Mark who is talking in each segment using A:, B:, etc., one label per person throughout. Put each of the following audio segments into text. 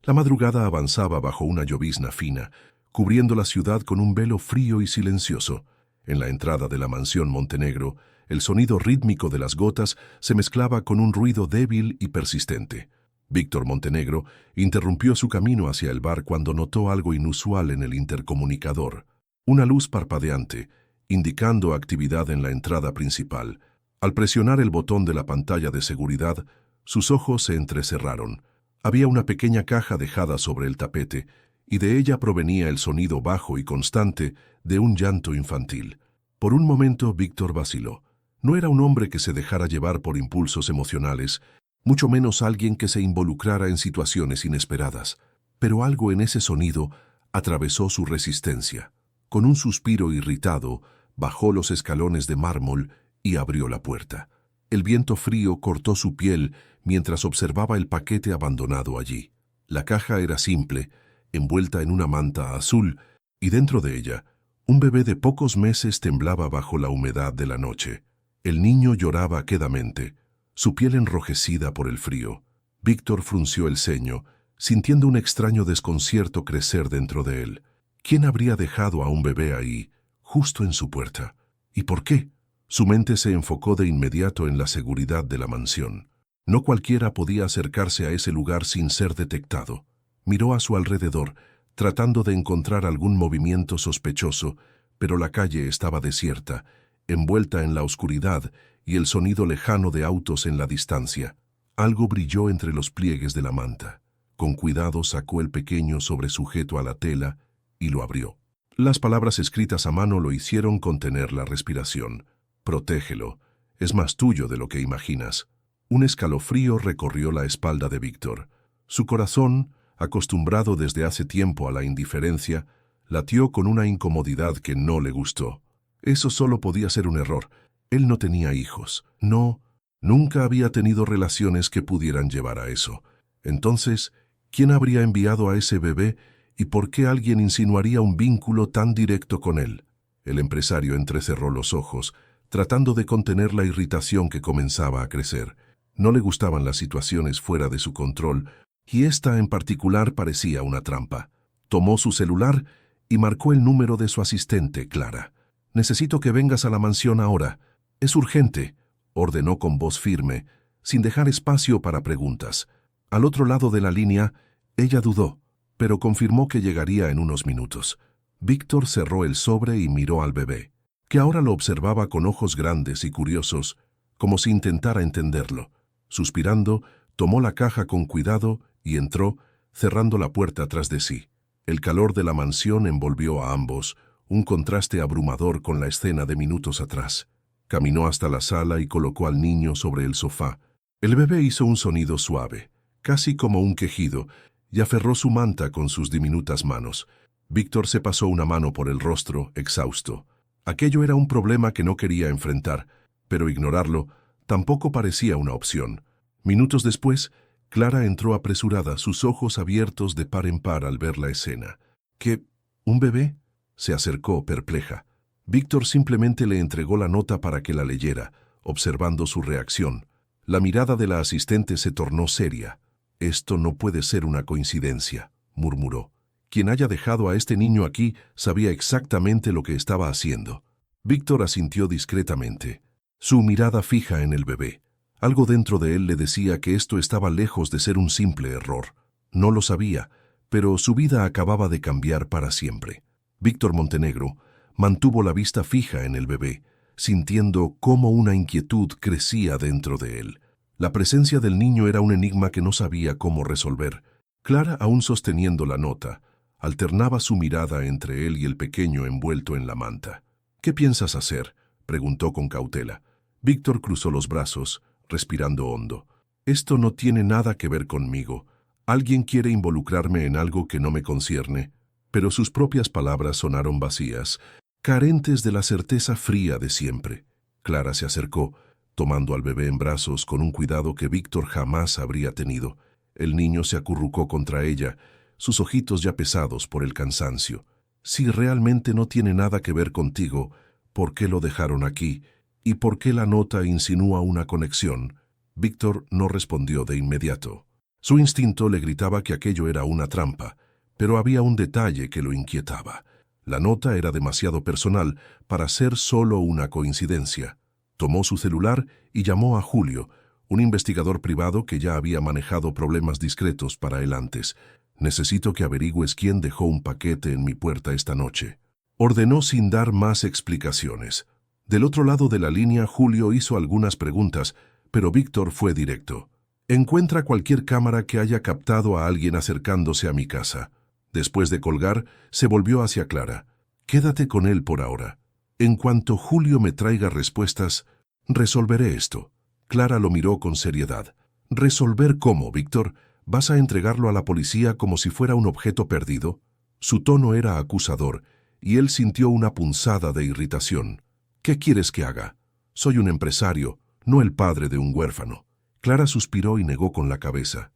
A: La madrugada avanzaba bajo una llovizna fina, cubriendo la ciudad con un velo frío y silencioso. En la entrada de la mansión Montenegro, el sonido rítmico de las gotas se mezclaba con un ruido débil y persistente. Víctor Montenegro interrumpió su camino hacia el bar cuando notó algo inusual en el intercomunicador. Una luz parpadeante, indicando actividad en la entrada principal. Al presionar el botón de la pantalla de seguridad, sus ojos se entrecerraron. Había una pequeña caja dejada sobre el tapete, y de ella provenía el sonido bajo y constante de un llanto infantil. Por un momento Víctor vaciló. No era un hombre que se dejara llevar por impulsos emocionales, mucho menos alguien que se involucrara en situaciones inesperadas. Pero algo en ese sonido atravesó su resistencia. Con un suspiro irritado, bajó los escalones de mármol y abrió la puerta. El viento frío cortó su piel mientras observaba el paquete abandonado allí. La caja era simple, envuelta en una manta azul, y dentro de ella, un bebé de pocos meses temblaba bajo la humedad de la noche. El niño lloraba quedamente, su piel enrojecida por el frío. Víctor frunció el ceño, sintiendo un extraño desconcierto crecer dentro de él. ¿Quién habría dejado a un bebé ahí, justo en su puerta? ¿Y por qué? Su mente se enfocó de inmediato en la seguridad de la mansión. No cualquiera podía acercarse a ese lugar sin ser detectado. Miró a su alrededor, tratando de encontrar algún movimiento sospechoso, pero la calle estaba desierta, envuelta en la oscuridad y el sonido lejano de autos en la distancia. Algo brilló entre los pliegues de la manta. Con cuidado sacó el pequeño sobresujeto a la tela y lo abrió. Las palabras escritas a mano lo hicieron contener la respiración. Protégelo, es más tuyo de lo que imaginas. Un escalofrío recorrió la espalda de Víctor. Su corazón, acostumbrado desde hace tiempo a la indiferencia, latió con una incomodidad que no le gustó. Eso solo podía ser un error. Él no tenía hijos. No, nunca había tenido relaciones que pudieran llevar a eso. Entonces, ¿quién habría enviado a ese bebé y por qué alguien insinuaría un vínculo tan directo con él? El empresario entrecerró los ojos, tratando de contener la irritación que comenzaba a crecer. No le gustaban las situaciones fuera de su control, y esta en particular parecía una trampa. Tomó su celular y marcó el número de su asistente, Clara. «Necesito que vengas a la mansión ahora. Es urgente», ordenó con voz firme, sin dejar espacio para preguntas. Al otro lado de la línea, ella dudó, pero confirmó que llegaría en unos minutos. Víctor cerró el sobre y miró al bebé, que ahora lo observaba con ojos grandes y curiosos, como si intentara entenderlo. Suspirando, tomó la caja con cuidado y entró, cerrando la puerta tras de sí. El calor de la mansión envolvió a ambos, un contraste abrumador con la escena de minutos atrás. Caminó hasta la sala y colocó al niño sobre el sofá. El bebé hizo un sonido suave, casi como un quejido, y aferró su manta con sus diminutas manos. Víctor se pasó una mano por el rostro, exhausto. Aquello era un problema que no quería enfrentar, pero ignorarlo tampoco parecía una opción. Minutos después, Clara entró apresurada, sus ojos abiertos de par en par al ver la escena. ¿Qué? ¿Un bebé? Se acercó, perpleja. Víctor simplemente le entregó la nota para que la leyera, observando su reacción. La mirada de la asistente se tornó seria. «Esto no puede ser una coincidencia», murmuró. «Quien haya dejado a este niño aquí sabía exactamente lo que estaba haciendo». Víctor asintió discretamente, su mirada fija en el bebé. Algo dentro de él le decía que esto estaba lejos de ser un simple error. No lo sabía, pero su vida acababa de cambiar para siempre. Víctor Montenegro mantuvo la vista fija en el bebé, sintiendo cómo una inquietud crecía dentro de él. La presencia del niño era un enigma que no sabía cómo resolver. Clara, aún sosteniendo la nota, alternaba su mirada entre él y el pequeño envuelto en la manta. «¿Qué piensas hacer?», preguntó con cautela. Víctor cruzó los brazos, respirando hondo. «Esto no tiene nada que ver conmigo. Alguien quiere involucrarme en algo que no me concierne». Pero sus propias palabras sonaron vacías, carentes de la certeza fría de siempre. Clara se acercó, tomando al bebé en brazos con un cuidado que Víctor jamás habría tenido. El niño se acurrucó contra ella, sus ojitos ya pesados por el cansancio. «Si realmente no tiene nada que ver contigo, ¿por qué lo dejaron aquí? ¿Y por qué la nota insinúa una conexión?». Víctor no respondió de inmediato. Su instinto le gritaba que aquello era una trampa, pero había un detalle que lo inquietaba. La nota era demasiado personal para ser solo una coincidencia. Tomó su celular y llamó a Julio, un investigador privado que ya había manejado problemas discretos para él antes. «Necesito que averigües quién dejó un paquete en mi puerta esta noche», ordenó sin dar más explicaciones. Del otro lado de la línea, Julio hizo algunas preguntas, pero Víctor fue directo. «Encuentra cualquier cámara que haya captado a alguien acercándose a mi casa». Después de colgar, se volvió hacia Clara. «Quédate con él por ahora. En cuanto Julio me traiga respuestas, resolveré esto». Clara lo miró con seriedad. «¿Resolver cómo, Víctor? ¿Vas a entregarlo a la policía como si fuera un objeto perdido?» Su tono era acusador, y él sintió una punzada de irritación. «¿Qué quieres que haga? Soy un empresario, no el padre de un huérfano». Clara suspiró y negó con la cabeza.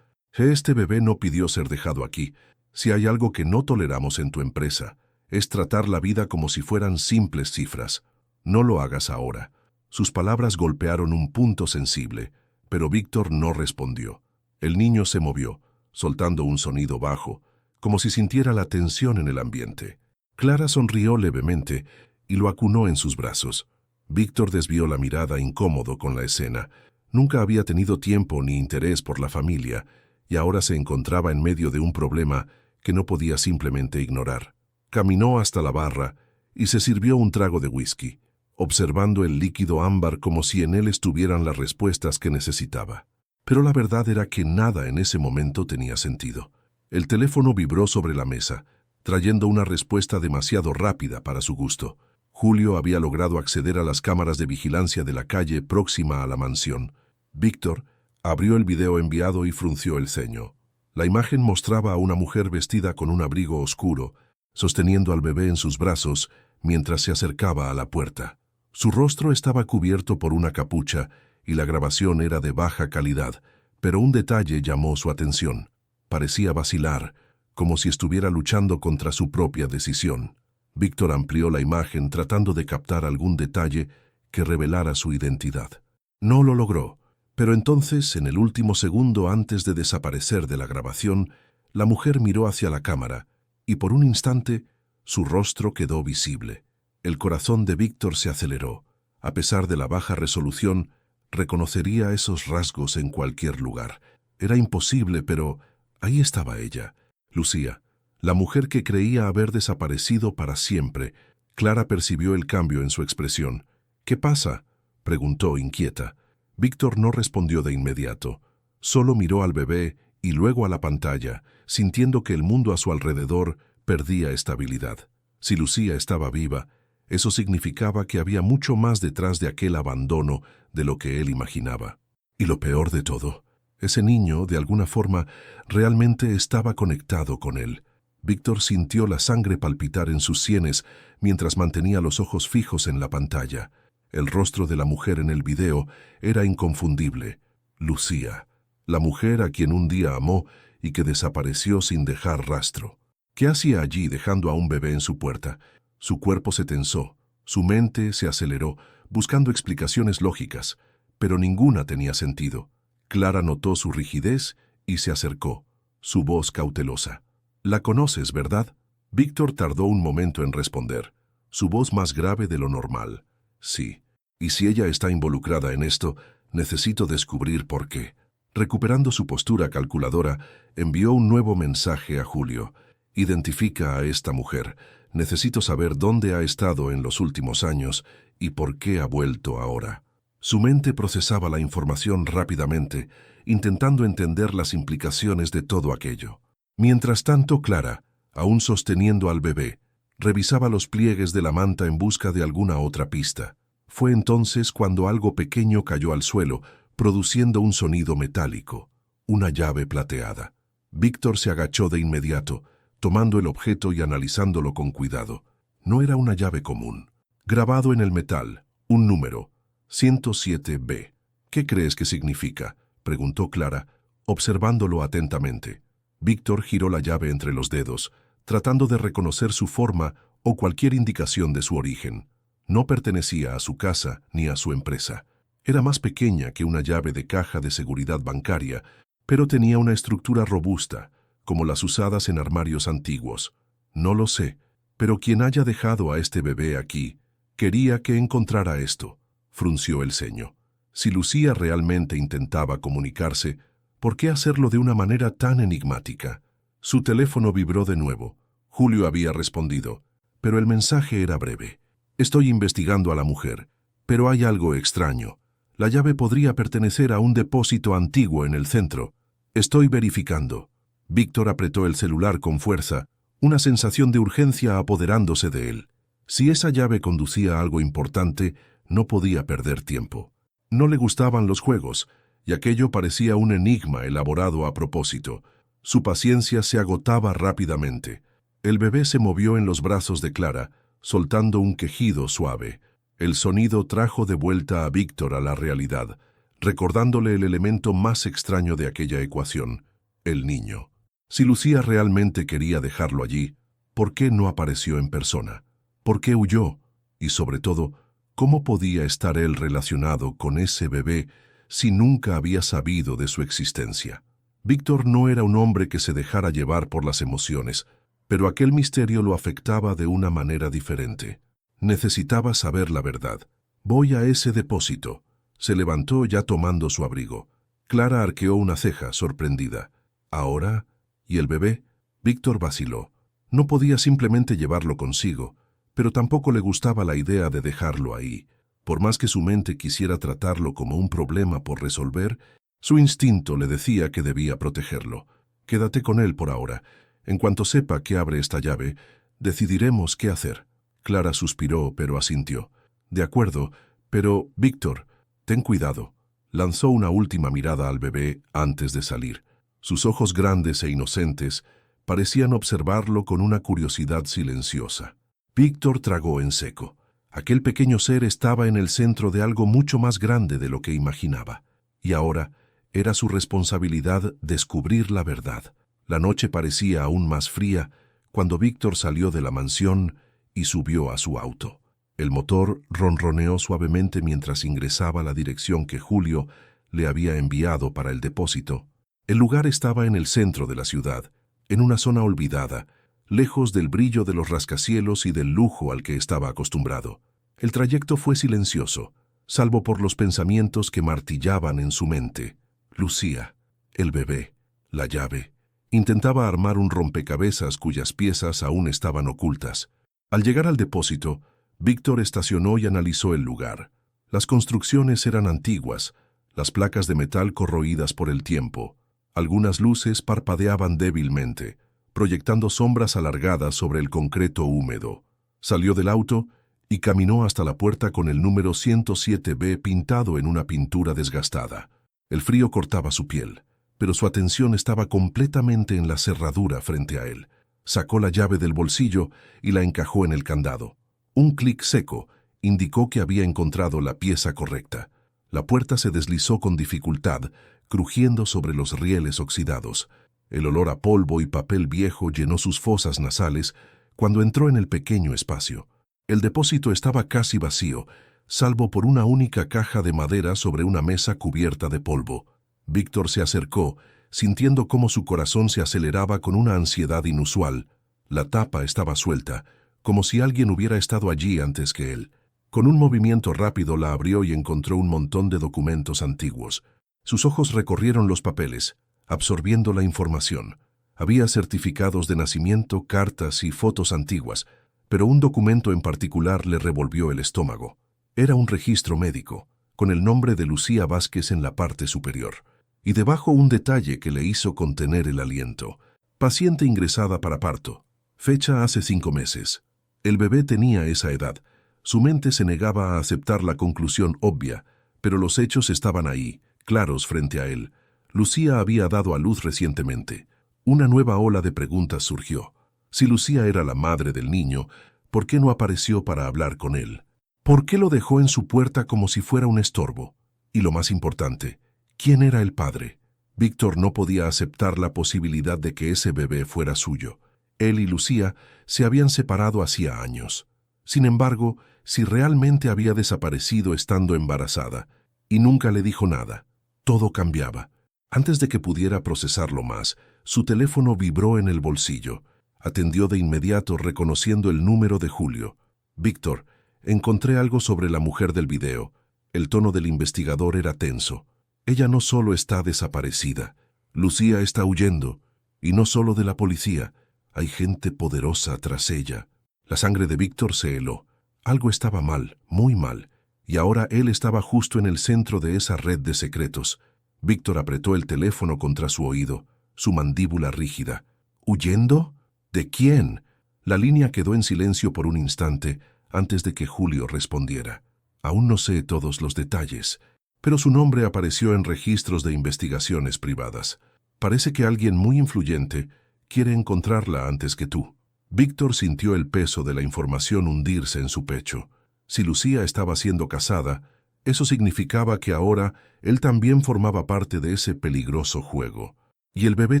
A: Este bebé no pidió ser dejado aquí. Si hay algo que no toleramos en tu empresa, es tratar la vida como si fueran simples cifras. No lo hagas ahora». Sus palabras golpearon un punto sensible, pero Víctor no respondió. El niño se movió, soltando un sonido bajo, como si sintiera la tensión en el ambiente. Clara sonrió levemente y lo acunó en sus brazos. Víctor desvió la mirada incómodo con la escena. Nunca había tenido tiempo ni interés por la familia, y ahora se encontraba en medio de un problema que no podía simplemente ignorar. Caminó hasta la barra y se sirvió un trago de whisky, observando el líquido ámbar como si en él estuvieran las respuestas que necesitaba. Pero la verdad era que nada en ese momento tenía sentido. El teléfono vibró sobre la mesa, trayendo una respuesta demasiado rápida para su gusto. Julio había logrado acceder a las cámaras de vigilancia de la calle próxima a la mansión. Víctor abrió el video enviado y frunció el ceño. La imagen mostraba a una mujer vestida con un abrigo oscuro, sosteniendo al bebé en sus brazos mientras se acercaba a la puerta. Su rostro estaba cubierto por una capucha y la grabación era de baja calidad, pero un detalle llamó su atención. Parecía vacilar, como si estuviera luchando contra su propia decisión. Víctor amplió la imagen tratando de captar algún detalle que revelara su identidad. No lo logró, pero entonces, en el último segundo antes de desaparecer de la grabación, la mujer miró hacia la cámara y por un instante su rostro quedó visible. El corazón de Víctor se aceleró. A pesar de la baja resolución, reconocería esos rasgos en cualquier lugar. Era imposible, pero ahí estaba ella, Lucía, la mujer que creía haber desaparecido para siempre. Clara percibió el cambio en su expresión. «¿Qué pasa?», preguntó inquieta. Víctor no respondió de inmediato. Solo miró al bebé y luego a la pantalla, sintiendo que el mundo a su alrededor perdía estabilidad. Si Lucía estaba viva, eso significaba que había mucho más detrás de aquel abandono de lo que él imaginaba. Y lo peor de todo, ese niño, de alguna forma, realmente estaba conectado con él. Víctor sintió la sangre palpitar en sus sienes mientras mantenía los ojos fijos en la pantalla. El rostro de la mujer en el video era inconfundible. Lucía, la mujer a quien un día amó y que desapareció sin dejar rastro. ¿Qué hacía allí dejando a un bebé en su puerta? Su cuerpo se tensó, su mente se aceleró, buscando explicaciones lógicas, pero ninguna tenía sentido. Clara notó su rigidez y se acercó, su voz cautelosa. «La conoces, ¿verdad?». Víctor tardó un momento en responder, su voz más grave de lo normal. «Sí, y si ella está involucrada en esto, necesito descubrir por qué». Recuperando su postura calculadora, envió un nuevo mensaje a Julio. «Identifica a esta mujer. Necesito saber dónde ha estado en los últimos años y por qué ha vuelto ahora». Su mente procesaba la información rápidamente, intentando entender las implicaciones de todo aquello. Mientras tanto, Clara, aún sosteniendo al bebé, revisaba los pliegues de la manta en busca de alguna otra pista. Fue entonces cuando algo pequeño cayó al suelo, produciendo un sonido metálico, una llave plateada. Víctor se agachó de inmediato, tomando el objeto y analizándolo con cuidado. No era una llave común. Grabado en el metal, un número, 107B. «¿Qué crees que significa?», preguntó Clara, observándolo atentamente. Víctor giró la llave entre los dedos, tratando de reconocer su forma o cualquier indicación de su origen. No pertenecía a su casa ni a su empresa. Era más pequeña que una llave de caja de seguridad bancaria, pero tenía una estructura robusta, como las usadas en armarios antiguos. No lo sé, pero quien haya dejado a este bebé aquí, quería que encontrara esto, frunció el ceño. Si Lucía realmente intentaba comunicarse, ¿por qué hacerlo de una manera tan enigmática? Su teléfono vibró de nuevo. Julio había respondido, pero el mensaje era breve. Estoy investigando a la mujer, pero hay algo extraño. La llave podría pertenecer a un depósito antiguo en el centro. Estoy verificando. Víctor apretó el celular con fuerza, una sensación de urgencia apoderándose de él. Si esa llave conducía a algo importante, no podía perder tiempo. No le gustaban los juegos, y aquello parecía un enigma elaborado a propósito. Su paciencia se agotaba rápidamente. El bebé se movió en los brazos de Clara, soltando un quejido suave. El sonido trajo de vuelta a Víctor a la realidad, recordándole el elemento más extraño de aquella ecuación, el niño. Si Lucía realmente quería dejarlo allí, ¿por qué no apareció en persona? ¿Por qué huyó? Y sobre todo, ¿cómo podía estar él relacionado con ese bebé si nunca había sabido de su existencia? Víctor no era un hombre que se dejara llevar por las emociones, pero aquel misterio lo afectaba de una manera diferente. Necesitaba saber la verdad. Voy a ese depósito. Se levantó ya tomando su abrigo. Clara arqueó una ceja, sorprendida. ¿Ahora? ¿Y el bebé? Víctor vaciló. No podía simplemente llevarlo consigo, pero tampoco le gustaba la idea de dejarlo ahí. Por más que su mente quisiera tratarlo como un problema por resolver, su instinto le decía que debía protegerlo. Quédate con él por ahora. En cuanto sepa que abre esta llave, decidiremos qué hacer. Clara suspiró, pero asintió. De acuerdo, pero, Víctor, ten cuidado. Lanzó una última mirada al bebé antes de salir. Sus ojos grandes e inocentes parecían observarlo con una curiosidad silenciosa. Víctor tragó en seco. Aquel pequeño ser estaba en el centro de algo mucho más grande de lo que imaginaba. Y ahora era su responsabilidad descubrir la verdad. La noche parecía aún más fría cuando Víctor salió de la mansión y subió a su auto. El motor ronroneó suavemente mientras ingresaba la dirección que Julio le había enviado para el depósito. El lugar estaba en el centro de la ciudad, en una zona olvidada, lejos del brillo de los rascacielos y del lujo al que estaba acostumbrado. El trayecto fue silencioso, salvo por los pensamientos que martillaban en su mente. Lucía, el bebé, la llave. Intentaba armar un rompecabezas cuyas piezas aún estaban ocultas. Al llegar al depósito, Víctor estacionó y analizó el lugar. Las construcciones eran antiguas, las placas de metal corroídas por el tiempo. Algunas luces parpadeaban débilmente, proyectando sombras alargadas sobre el concreto húmedo. Salió del auto y caminó hasta la puerta con el número 107B pintado en una pintura desgastada. El frío cortaba su piel, pero su atención estaba completamente en la cerradura frente a él. Sacó la llave del bolsillo y la encajó en el candado. Un clic seco indicó que había encontrado la pieza correcta. La puerta se deslizó con dificultad, crujiendo sobre los rieles oxidados. El olor a polvo y papel viejo llenó sus fosas nasales cuando entró en el pequeño espacio. El depósito estaba casi vacío, salvo por una única caja de madera sobre una mesa cubierta de polvo. Víctor se acercó, sintiendo cómo su corazón se aceleraba con una ansiedad inusual. La tapa estaba suelta, como si alguien hubiera estado allí antes que él. Con un movimiento rápido la abrió y encontró un montón de documentos antiguos. Sus ojos recorrieron los papeles, absorbiendo la información. Había certificados de nacimiento, cartas y fotos antiguas, pero un documento en particular le revolvió el estómago. Era un registro médico, con el nombre de Lucía Vázquez en la parte superior, y debajo un detalle que le hizo contener el aliento. Paciente ingresada para parto. Fecha hace 5 meses. El bebé tenía esa edad. Su mente se negaba a aceptar la conclusión obvia, pero los hechos estaban ahí, claros frente a él. Lucía había dado a luz recientemente. Una nueva ola de preguntas surgió. Si Lucía era la madre del niño, ¿por qué no apareció para hablar con él? ¿Por qué lo dejó en su puerta como si fuera un estorbo? Y lo más importante, ¿quién era el padre? Víctor no podía aceptar la posibilidad de que ese bebé fuera suyo. Él y Lucía se habían separado hacía años. Sin embargo, si realmente había desaparecido estando embarazada, y nunca le dijo nada, todo cambiaba. Antes de que pudiera procesarlo más, su teléfono vibró en el bolsillo. Atendió de inmediato reconociendo el número de Julio. «Víctor, encontré algo sobre la mujer del video». El tono del investigador era tenso. «Ella no solo está desaparecida. Lucía está huyendo. Y no solo de la policía. Hay gente poderosa tras ella». La sangre de Víctor se heló. Algo estaba mal, muy mal. Y ahora él estaba justo en el centro de esa red de secretos. Víctor apretó el teléfono contra su oído, su mandíbula rígida. ¿Huyendo? ¿De quién? La línea quedó en silencio por un instante antes de que Julio respondiera. Aún no sé todos los detalles, pero su nombre apareció en registros de investigaciones privadas. Parece que alguien muy influyente quiere encontrarla antes que tú. Víctor sintió el peso de la información hundirse en su pecho. Si Lucía estaba siendo casada, eso significaba que ahora él también formaba parte de ese peligroso juego. Y el bebé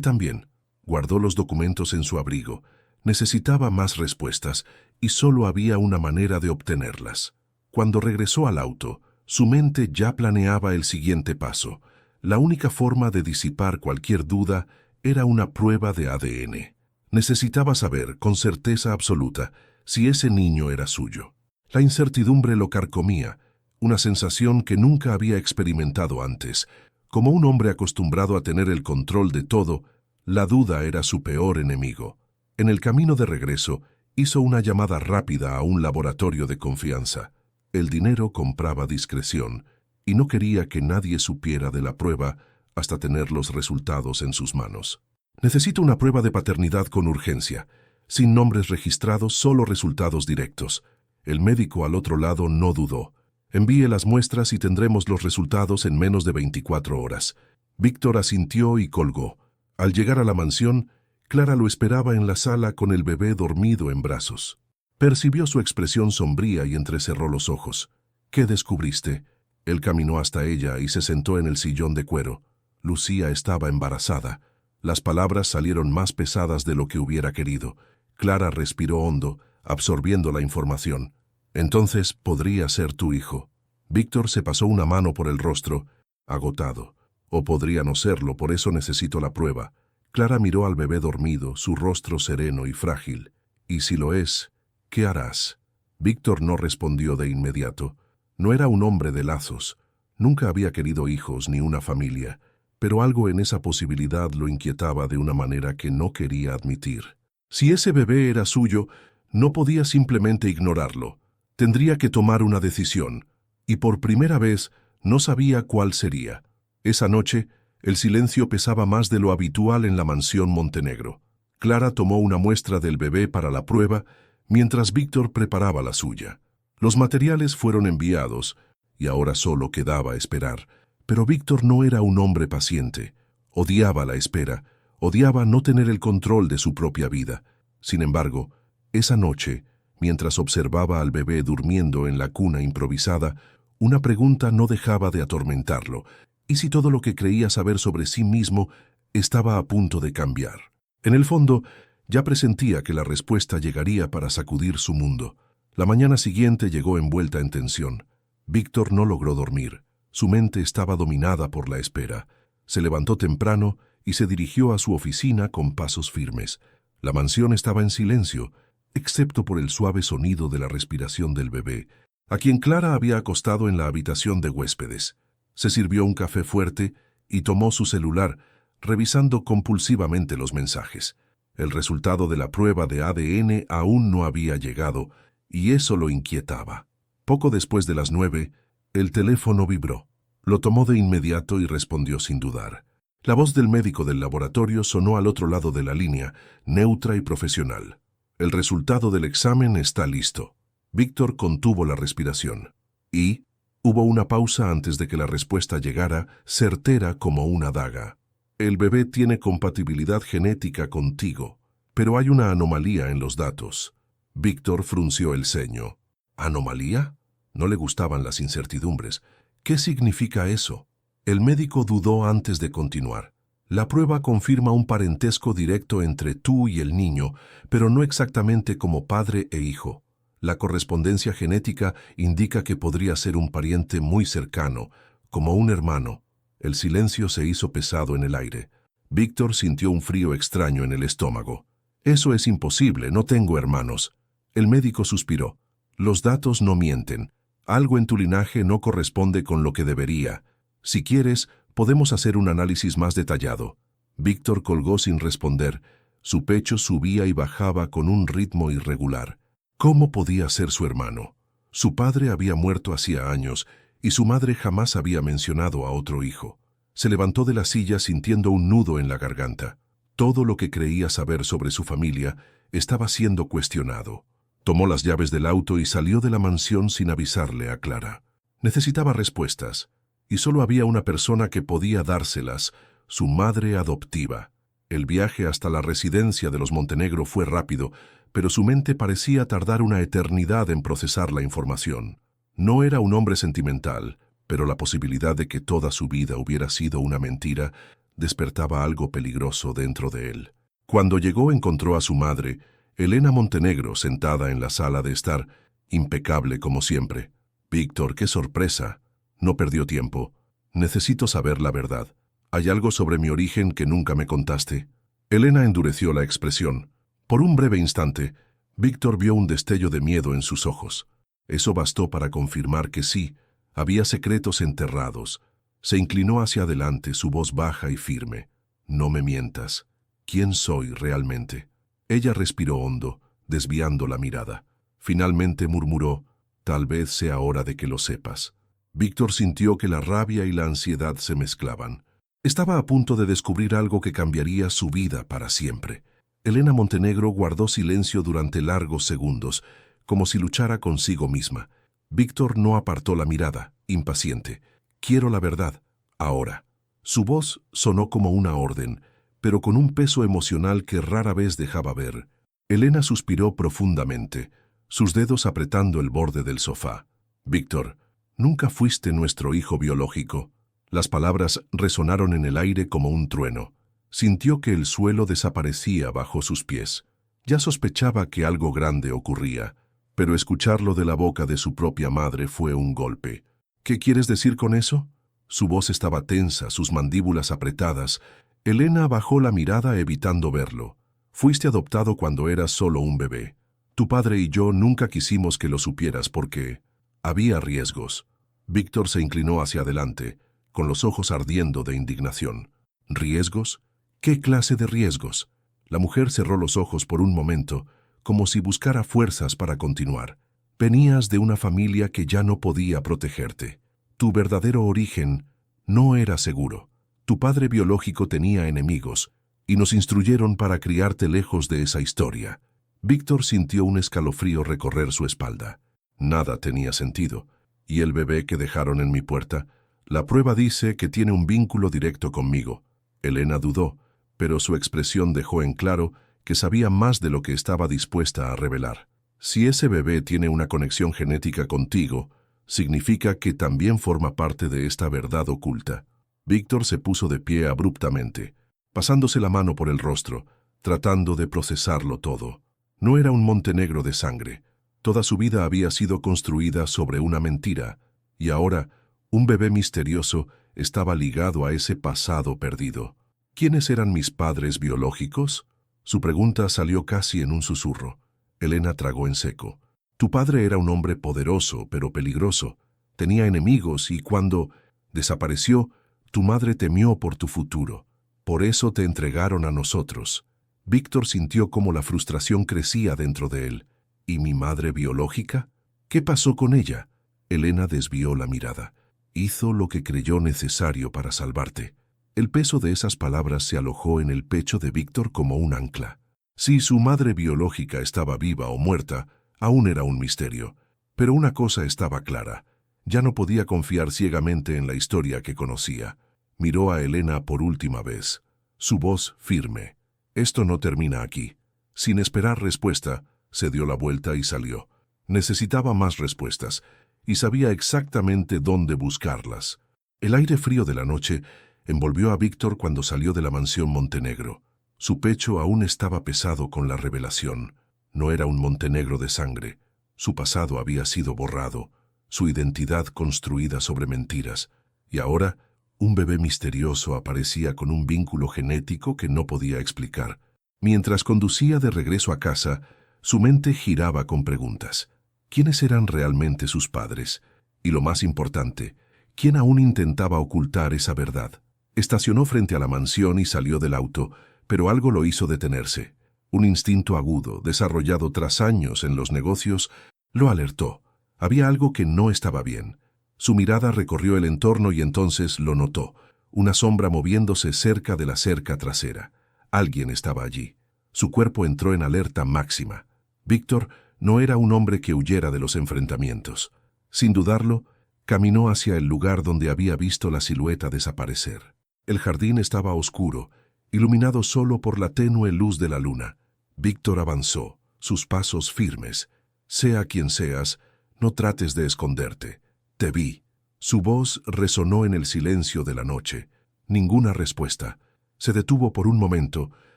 A: también. Guardó los documentos en su abrigo. Necesitaba más respuestas y solo había una manera de obtenerlas. Cuando regresó al auto, su mente ya planeaba el siguiente paso. La única forma de disipar cualquier duda era una prueba de ADN. Necesitaba saber, con certeza absoluta, si ese niño era suyo. La incertidumbre lo carcomía, una sensación que nunca había experimentado antes. Como un hombre acostumbrado a tener el control de todo, la duda era su peor enemigo. En el camino de regreso, hizo una llamada rápida a un laboratorio de confianza. El dinero compraba discreción, y no quería que nadie supiera de la prueba hasta tener los resultados en sus manos. «Necesito una prueba de paternidad con urgencia, sin nombres registrados, solo resultados directos». El médico al otro lado no dudó. «Envíe las muestras y tendremos los resultados en menos de 24 horas». Víctor asintió y colgó. Al llegar a la mansión, Clara lo esperaba en la sala con el bebé dormido en brazos. Percibió su expresión sombría y entrecerró los ojos. «¿Qué descubriste?» Él caminó hasta ella y se sentó en el sillón de cuero. Lucía estaba embarazada. Las palabras salieron más pesadas de lo que hubiera querido. Clara respiró hondo, absorbiendo la información. «Entonces podría ser tu hijo». Víctor se pasó una mano por el rostro, agotado. «O podría no serlo, por eso necesito la prueba». Clara miró al bebé dormido, su rostro sereno y frágil. «¿Y si lo es, qué harás?» Víctor no respondió de inmediato. No era un hombre de lazos. Nunca había querido hijos ni una familia, pero algo en esa posibilidad lo inquietaba de una manera que no quería admitir. Si ese bebé era suyo, no podía simplemente ignorarlo. Tendría que tomar una decisión, y por primera vez no sabía cuál sería. Esa noche, el silencio pesaba más de lo habitual en la mansión Montenegro. Clara tomó una muestra del bebé para la prueba, mientras Víctor preparaba la suya. Los materiales fueron enviados, y ahora solo quedaba esperar. Pero Víctor no era un hombre paciente. Odiaba la espera, odiaba no tener el control de su propia vida. Sin embargo, esa noche, mientras observaba al bebé durmiendo en la cuna improvisada, una pregunta no dejaba de atormentarlo. ¿Y si todo lo que creía saber sobre sí mismo estaba a punto de cambiar? En el fondo, ya presentía que la respuesta llegaría para sacudir su mundo. La mañana siguiente llegó envuelta en tensión. Víctor no logró dormir. Su mente estaba dominada por la espera. Se levantó temprano y se dirigió a su oficina con pasos firmes. La mansión estaba en silencio, excepto por el suave sonido de la respiración del bebé, a quien Clara había acostado en la habitación de huéspedes. Se sirvió un café fuerte y tomó su celular, revisando compulsivamente los mensajes. El resultado de la prueba de ADN aún no había llegado, y eso lo inquietaba. Poco después de las 9, el teléfono vibró. Lo tomó de inmediato y respondió sin dudar. La voz del médico del laboratorio sonó al otro lado de la línea, neutra y profesional. «El resultado del examen está listo». Víctor contuvo la respiración. Y hubo una pausa antes de que la respuesta llegara, certera como una daga. «El bebé tiene compatibilidad genética contigo, pero hay una anomalía en los datos». Víctor frunció el ceño. ¿Anomalía? No le gustaban las incertidumbres. ¿Qué significa eso? El médico dudó antes de continuar. «La prueba confirma un parentesco directo entre tú y el niño, pero no exactamente como padre e hijo. La correspondencia genética indica que podría ser un pariente muy cercano, como un hermano. El silencio se hizo pesado en el aire. Víctor sintió un frío extraño en el estómago. Eso es imposible, no tengo hermanos. El médico suspiró. Los datos no mienten. Algo en tu linaje no corresponde con lo que debería. Si quieres, podemos hacer un análisis más detallado. Víctor colgó sin responder. Su pecho subía y bajaba con un ritmo irregular. ¿Cómo podía ser su hermano? Su padre había muerto hacía años y su madre jamás había mencionado a otro hijo. Se levantó de la silla sintiendo un nudo en la garganta. Todo lo que creía saber sobre su familia estaba siendo cuestionado. Tomó las llaves del auto y salió de la mansión sin avisarle a Clara. Necesitaba respuestas, y solo había una persona que podía dárselas, su madre adoptiva. El viaje hasta la residencia de los Montenegro fue rápido, pero su mente parecía tardar una eternidad en procesar la información. No era un hombre sentimental, pero la posibilidad de que toda su vida hubiera sido una mentira despertaba algo peligroso dentro de él. Cuando llegó encontró a su madre, Elena Montenegro, sentada en la sala de estar, impecable como siempre. «Víctor, qué sorpresa». No perdió tiempo. «Necesito saber la verdad. ¿Hay algo sobre mi origen que nunca me contaste?» Elena endureció la expresión. Por un breve instante, Víctor vio un destello de miedo en sus ojos. Eso bastó para confirmar que sí, había secretos enterrados. Se inclinó hacia adelante, su voz baja y firme. «No me mientas. ¿Quién soy realmente?» Ella respiró hondo, desviando la mirada. Finalmente murmuró, «Tal vez sea hora de que lo sepas». Víctor sintió que la rabia y la ansiedad se mezclaban. Estaba a punto de descubrir algo que cambiaría su vida para siempre. Elena Montenegro guardó silencio durante largos segundos, como si luchara consigo misma. Víctor no apartó la mirada, impaciente. «Quiero la verdad, ahora». Su voz sonó como una orden, pero con un peso emocional que rara vez dejaba ver. Elena suspiró profundamente, sus dedos apretando el borde del sofá. «Víctor, nunca fuiste nuestro hijo biológico». Las palabras resonaron en el aire como un trueno. Sintió que el suelo desaparecía bajo sus pies. Ya sospechaba que algo grande ocurría, pero escucharlo de la boca de su propia madre fue un golpe. «¿Qué quieres decir con eso?» Su voz estaba tensa, sus mandíbulas apretadas. Elena bajó la mirada evitando verlo. «Fuiste adoptado cuando eras solo un bebé. Tu padre y yo nunca quisimos que lo supieras porque había riesgos». Víctor se inclinó hacia adelante, con los ojos ardiendo de indignación. «¿Riesgos? ¿Qué clase de riesgos?» La mujer cerró los ojos por un momento, como si buscara fuerzas para continuar. «Venías de una familia que ya no podía protegerte. Tu verdadero origen no era seguro. Tu padre biológico tenía enemigos, y nos instruyeron para criarte lejos de esa historia». Víctor sintió un escalofrío recorrer su espalda. Nada tenía sentido. «¿Y el bebé que dejaron en mi puerta? La prueba dice que tiene un vínculo directo conmigo». Elena dudó, pero su expresión dejó en claro que sabía más de lo que estaba dispuesta a revelar. «Si ese bebé tiene una conexión genética contigo, significa que también forma parte de esta verdad oculta». Víctor se puso de pie abruptamente, pasándose la mano por el rostro, tratando de procesarlo todo. No era un Montenegro de sangre. Toda su vida había sido construida sobre una mentira, y ahora un bebé misterioso estaba ligado a ese pasado perdido. ¿Quiénes eran mis padres biológicos? Su pregunta salió casi en un susurro. Elena tragó en seco. Tu padre era un hombre poderoso, pero peligroso. Tenía enemigos y cuando desapareció, tu madre temió por tu futuro. Por eso te entregaron a nosotros. Víctor sintió cómo la frustración crecía dentro de él. ¿Y mi madre biológica? ¿Qué pasó con ella? Elena desvió la mirada. Hizo lo que creyó necesario para salvarte. El peso de esas palabras se alojó en el pecho de Víctor como un ancla. Si su madre biológica estaba viva o muerta, aún era un misterio. Pero una cosa estaba clara. Ya no podía confiar ciegamente en la historia que conocía. Miró a Elena por última vez. Su voz firme. «Esto no termina aquí». Sin esperar respuesta, se dio la vuelta y salió. Necesitaba más respuestas, y sabía exactamente dónde buscarlas. El aire frío de la noche envolvió a Víctor cuando salió de la mansión Montenegro. Su pecho aún estaba pesado con la revelación. No era un Montenegro de sangre. Su pasado había sido borrado, su identidad construida sobre mentiras, y ahora Un bebé misterioso aparecía con un vínculo genético que no podía explicar. Mientras conducía de regreso a casa, su mente giraba con preguntas. ¿Quiénes eran realmente sus padres? Y lo más importante, ¿quién aún intentaba ocultar esa verdad? Estacionó frente a la mansión y salió del auto, pero algo lo hizo detenerse. Un instinto agudo, desarrollado tras años en los negocios, lo alertó. Había algo que no estaba bien. Su mirada recorrió el entorno y entonces lo notó, una sombra moviéndose cerca de la cerca trasera. Alguien estaba allí. Su cuerpo entró en alerta máxima. Víctor no era un hombre que huyera de los enfrentamientos. Sin dudarlo, caminó hacia el lugar donde había visto la silueta desaparecer. El jardín estaba oscuro, iluminado solo por la tenue luz de la luna. Víctor avanzó, sus pasos firmes. Sea quien seas, no trates de esconderte. Te vi. Su voz resonó en el silencio de la noche. Ninguna respuesta. Se detuvo por un momento,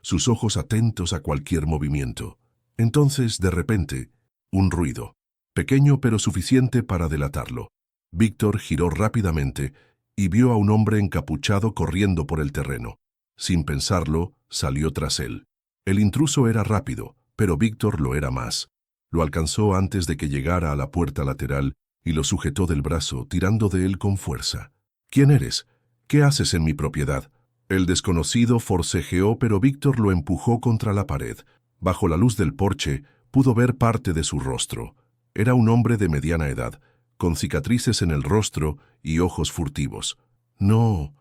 A: sus ojos atentos a cualquier movimiento. Entonces, de repente, un ruido, pequeño pero suficiente para delatarlo. Víctor giró rápidamente y vio a un hombre encapuchado corriendo por el terreno. Sin pensarlo, salió tras él. El intruso era rápido, pero Víctor lo era más. Lo alcanzó antes de que llegara a la puerta lateral y lo sujetó del brazo, tirando de él con fuerza. ¿Quién eres? ¿Qué haces en mi propiedad? El desconocido forcejeó, pero Víctor lo empujó contra la pared. Bajo la luz del porche, pudo ver parte de su rostro. Era un hombre de mediana edad, con cicatrices en el rostro y ojos furtivos. No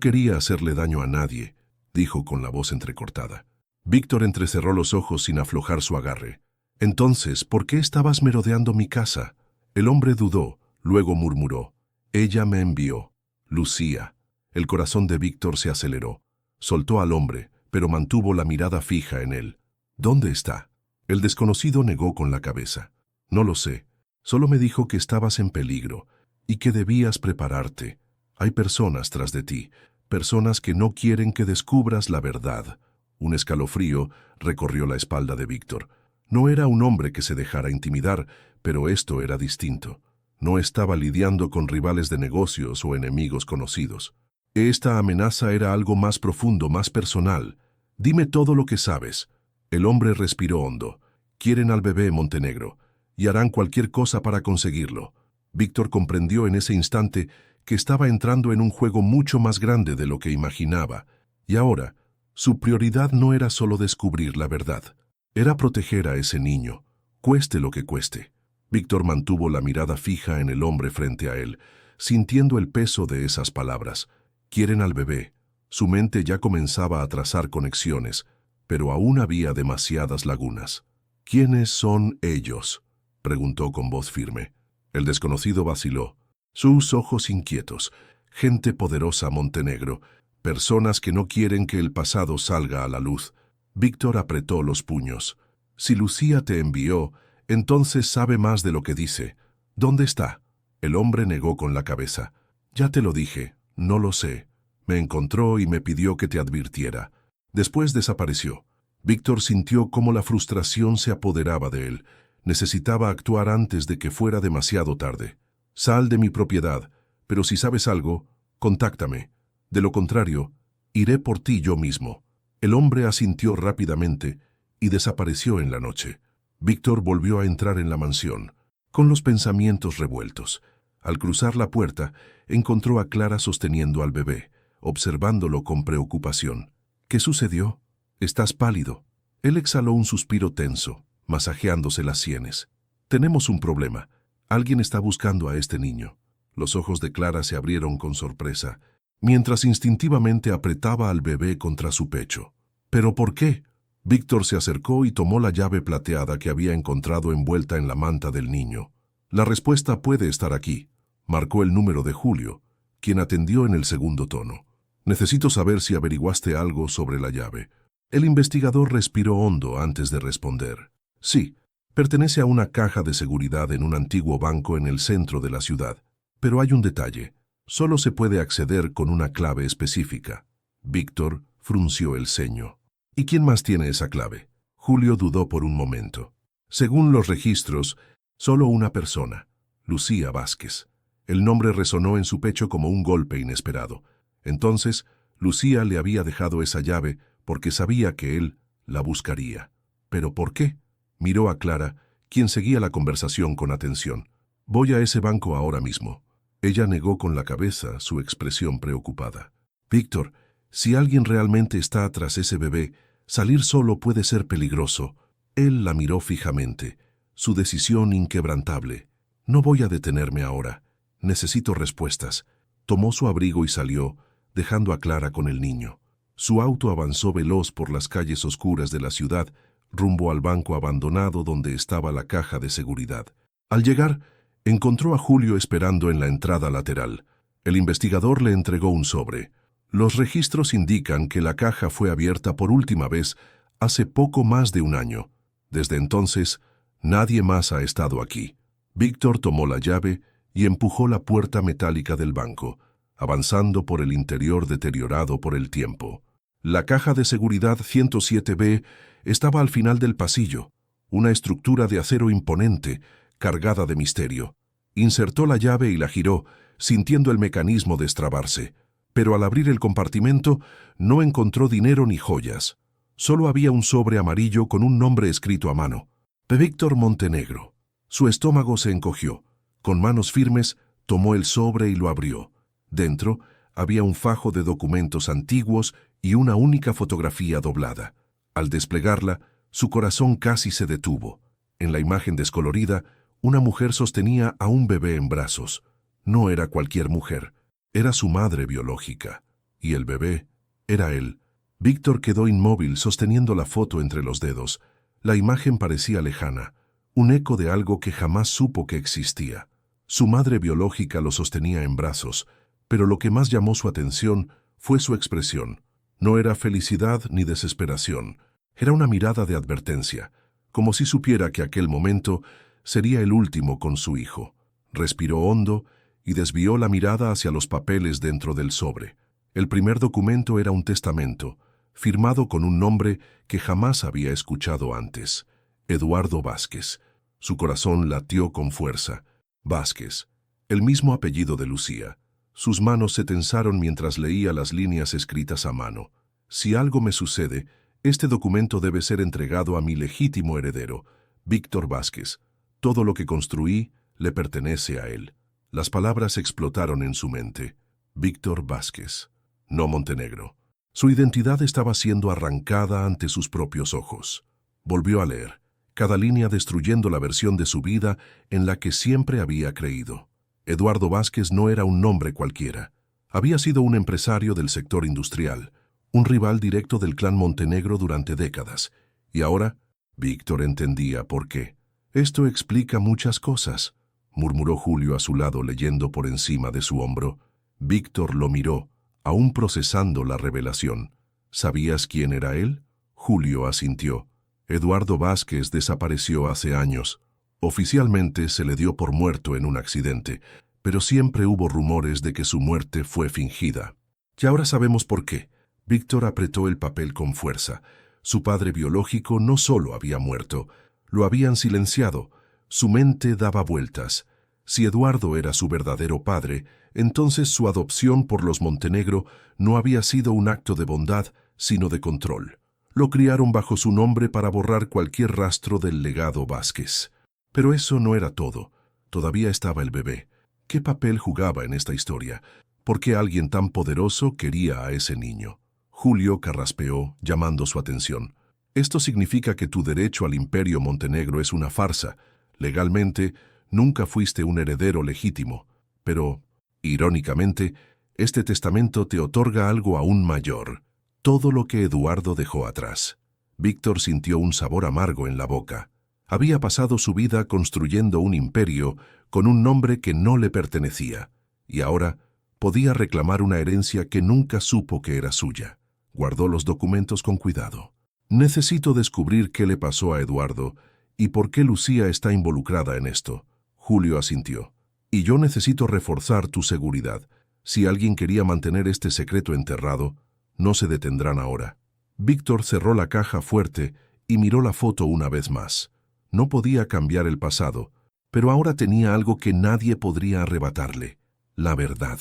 A: quería hacerle daño a nadie, dijo con la voz entrecortada. Víctor entrecerró los ojos sin aflojar su agarre. Entonces, ¿por qué estabas merodeando mi casa? El hombre dudó, luego murmuró. Ella me envió. Lucía. El corazón de Víctor se aceleró. Soltó al hombre, pero mantuvo la mirada fija en él. ¿Dónde está? El desconocido negó con la cabeza. No lo sé. Solo me dijo que estabas en peligro y que debías prepararte. Hay personas tras de ti, personas que no quieren que descubras la verdad. Un escalofrío recorrió la espalda de Víctor. No era un hombre que se dejara intimidar, pero esto era distinto. No estaba lidiando con rivales de negocios o enemigos conocidos. Esta amenaza era algo más profundo, más personal. Dime todo lo que sabes. El hombre respiró hondo. Quieren al bebé Montenegro, y harán cualquier cosa para conseguirlo. Víctor comprendió en ese instante que estaba entrando en un juego mucho más grande de lo que imaginaba, y ahora, su prioridad no era solo descubrir la verdad. Era proteger a ese niño, cueste lo que cueste. Víctor mantuvo la mirada fija en el hombre frente a él, sintiendo el peso de esas palabras. Quieren al bebé. Su mente ya comenzaba a trazar conexiones, pero aún había demasiadas lagunas. ¿Quiénes son ellos?, preguntó con voz firme. El desconocido vaciló. Sus ojos inquietos. Gente poderosa, Montenegro. Personas que no quieren que el pasado salga a la luz. Víctor apretó los puños. Si Lucía te envió, entonces sabe más de lo que dice. ¿Dónde está? El hombre negó con la cabeza. Ya te lo dije, no lo sé. Me encontró y me pidió que te advirtiera. Después desapareció. Víctor sintió cómo la frustración se apoderaba de él. Necesitaba actuar antes de que fuera demasiado tarde. Sal de mi propiedad, pero si sabes algo, contáctame. De lo contrario, iré por ti yo mismo. El hombre asintió rápidamente y desapareció en la noche. Víctor volvió a entrar en la mansión, con los pensamientos revueltos. Al cruzar la puerta, encontró a Clara sosteniendo al bebé, observándolo con preocupación. ¿Qué sucedió? Estás pálido. Él exhaló un suspiro tenso, masajeándose las sienes. Tenemos un problema. Alguien está buscando a este niño. Los ojos de Clara se abrieron con sorpresa, mientras instintivamente apretaba al bebé contra su pecho. ¿Pero por qué? Víctor se acercó y tomó la llave plateada que había encontrado envuelta en la manta del niño. La respuesta puede estar aquí. Marcó el número de Julio, quien atendió en el segundo tono. Necesito saber si averiguaste algo sobre la llave. El investigador respiró hondo antes de responder. Sí, pertenece a una caja de seguridad en un antiguo banco en el centro de la ciudad. Pero hay un detalle. Solo se puede acceder con una clave específica. Víctor frunció el ceño. ¿Y quién más tiene esa clave? Julio dudó por un momento. Según los registros, solo una persona, Lucía Vázquez. El nombre resonó en su pecho como un golpe inesperado. Entonces, Lucía le había dejado esa llave porque sabía que él la buscaría. ¿Pero por qué? Miró a Clara, quien seguía la conversación con atención. «Voy a ese banco ahora mismo». Ella negó con la cabeza, su expresión preocupada. «Víctor, si alguien realmente está tras ese bebé, salir solo puede ser peligroso». Él la miró fijamente, su decisión inquebrantable. «No voy a detenerme ahora. Necesito respuestas». Tomó su abrigo y salió, dejando a Clara con el niño. Su auto avanzó veloz por las calles oscuras de la ciudad, rumbo al banco abandonado donde estaba la caja de seguridad. Al llegar, encontró a Julio esperando en la entrada lateral. El investigador le entregó un sobre. Los registros indican que la caja fue abierta por última vez hace poco más de un año. Desde entonces, nadie más ha estado aquí. Víctor tomó la llave y empujó la puerta metálica del banco, avanzando por el interior deteriorado por el tiempo. La caja de seguridad 107B estaba al final del pasillo, una estructura de acero imponente, cargada de misterio. Insertó la llave y la giró, sintiendo el mecanismo destrabarse. Pero al abrir el compartimento, no encontró dinero ni joyas. Solo había un sobre amarillo con un nombre escrito a mano: de Víctor Montenegro. Su estómago se encogió. Con manos firmes, tomó el sobre y lo abrió. Dentro había un fajo de documentos antiguos y una única fotografía doblada. Al desplegarla, su corazón casi se detuvo. En la imagen descolorida, una mujer sostenía a un bebé en brazos. No era cualquier mujer, era su madre biológica. Y el bebé era él. Víctor quedó inmóvil sosteniendo la foto entre los dedos. La imagen parecía lejana, un eco de algo que jamás supo que existía. Su madre biológica lo sostenía en brazos, pero lo que más llamó su atención fue su expresión. No era felicidad ni desesperación, era una mirada de advertencia, como si supiera que aquel momento sería el último con su hijo. Respiró hondo y desvió la mirada hacia los papeles dentro del sobre. El primer documento era un testamento, firmado con un nombre que jamás había escuchado antes: Eduardo Vázquez. Su corazón latió con fuerza. Vázquez, el mismo apellido de Lucía. Sus manos se tensaron mientras leía las líneas escritas a mano. «Si algo me sucede, este documento debe ser entregado a mi legítimo heredero, Víctor Vázquez. Todo lo que construí le pertenece a él». Las palabras explotaron en su mente. Víctor Vázquez, no Montenegro. Su identidad estaba siendo arrancada ante sus propios ojos. Volvió a leer, cada línea destruyendo la versión de su vida en la que siempre había creído. Eduardo Vázquez no era un nombre cualquiera. Había sido un empresario del sector industrial, un rival directo del clan Montenegro durante décadas. Y ahora, Víctor entendía por qué. «Esto explica muchas cosas», murmuró Julio a su lado leyendo por encima de su hombro. Víctor lo miró, aún procesando la revelación. «¿Sabías quién era él?». Julio asintió. «Eduardo Vázquez desapareció hace años. Oficialmente se le dio por muerto en un accidente, pero siempre hubo rumores de que su muerte fue fingida. Y ahora sabemos por qué». Víctor apretó el papel con fuerza. Su padre biológico no solo había muerto, lo habían silenciado. Su mente daba vueltas. Si Eduardo era su verdadero padre, entonces su adopción por los Montenegro no había sido un acto de bondad, sino de control. Lo criaron bajo su nombre para borrar cualquier rastro del legado Vázquez. Pero eso no era todo. Todavía estaba el bebé. ¿Qué papel jugaba en esta historia? ¿Por qué alguien tan poderoso quería a ese niño? Julio carraspeó, llamando su atención. «Esto significa que tu derecho al imperio Montenegro es una farsa. Legalmente, nunca fuiste un heredero legítimo. Pero, irónicamente, este testamento te otorga algo aún mayor: todo lo que Eduardo dejó atrás». Víctor sintió un sabor amargo en la boca. Había pasado su vida construyendo un imperio con un nombre que no le pertenecía, y ahora podía reclamar una herencia que nunca supo que era suya. Guardó los documentos con cuidado. «Necesito descubrir qué le pasó a Eduardo y por qué Lucía está involucrada en esto». Julio asintió. «Y yo necesito reforzar tu seguridad. Si alguien quería mantener este secreto enterrado, no se detendrán ahora». Víctor cerró la caja fuerte y miró la foto una vez más. No podía cambiar el pasado, pero ahora tenía algo que nadie podría arrebatarle: la verdad.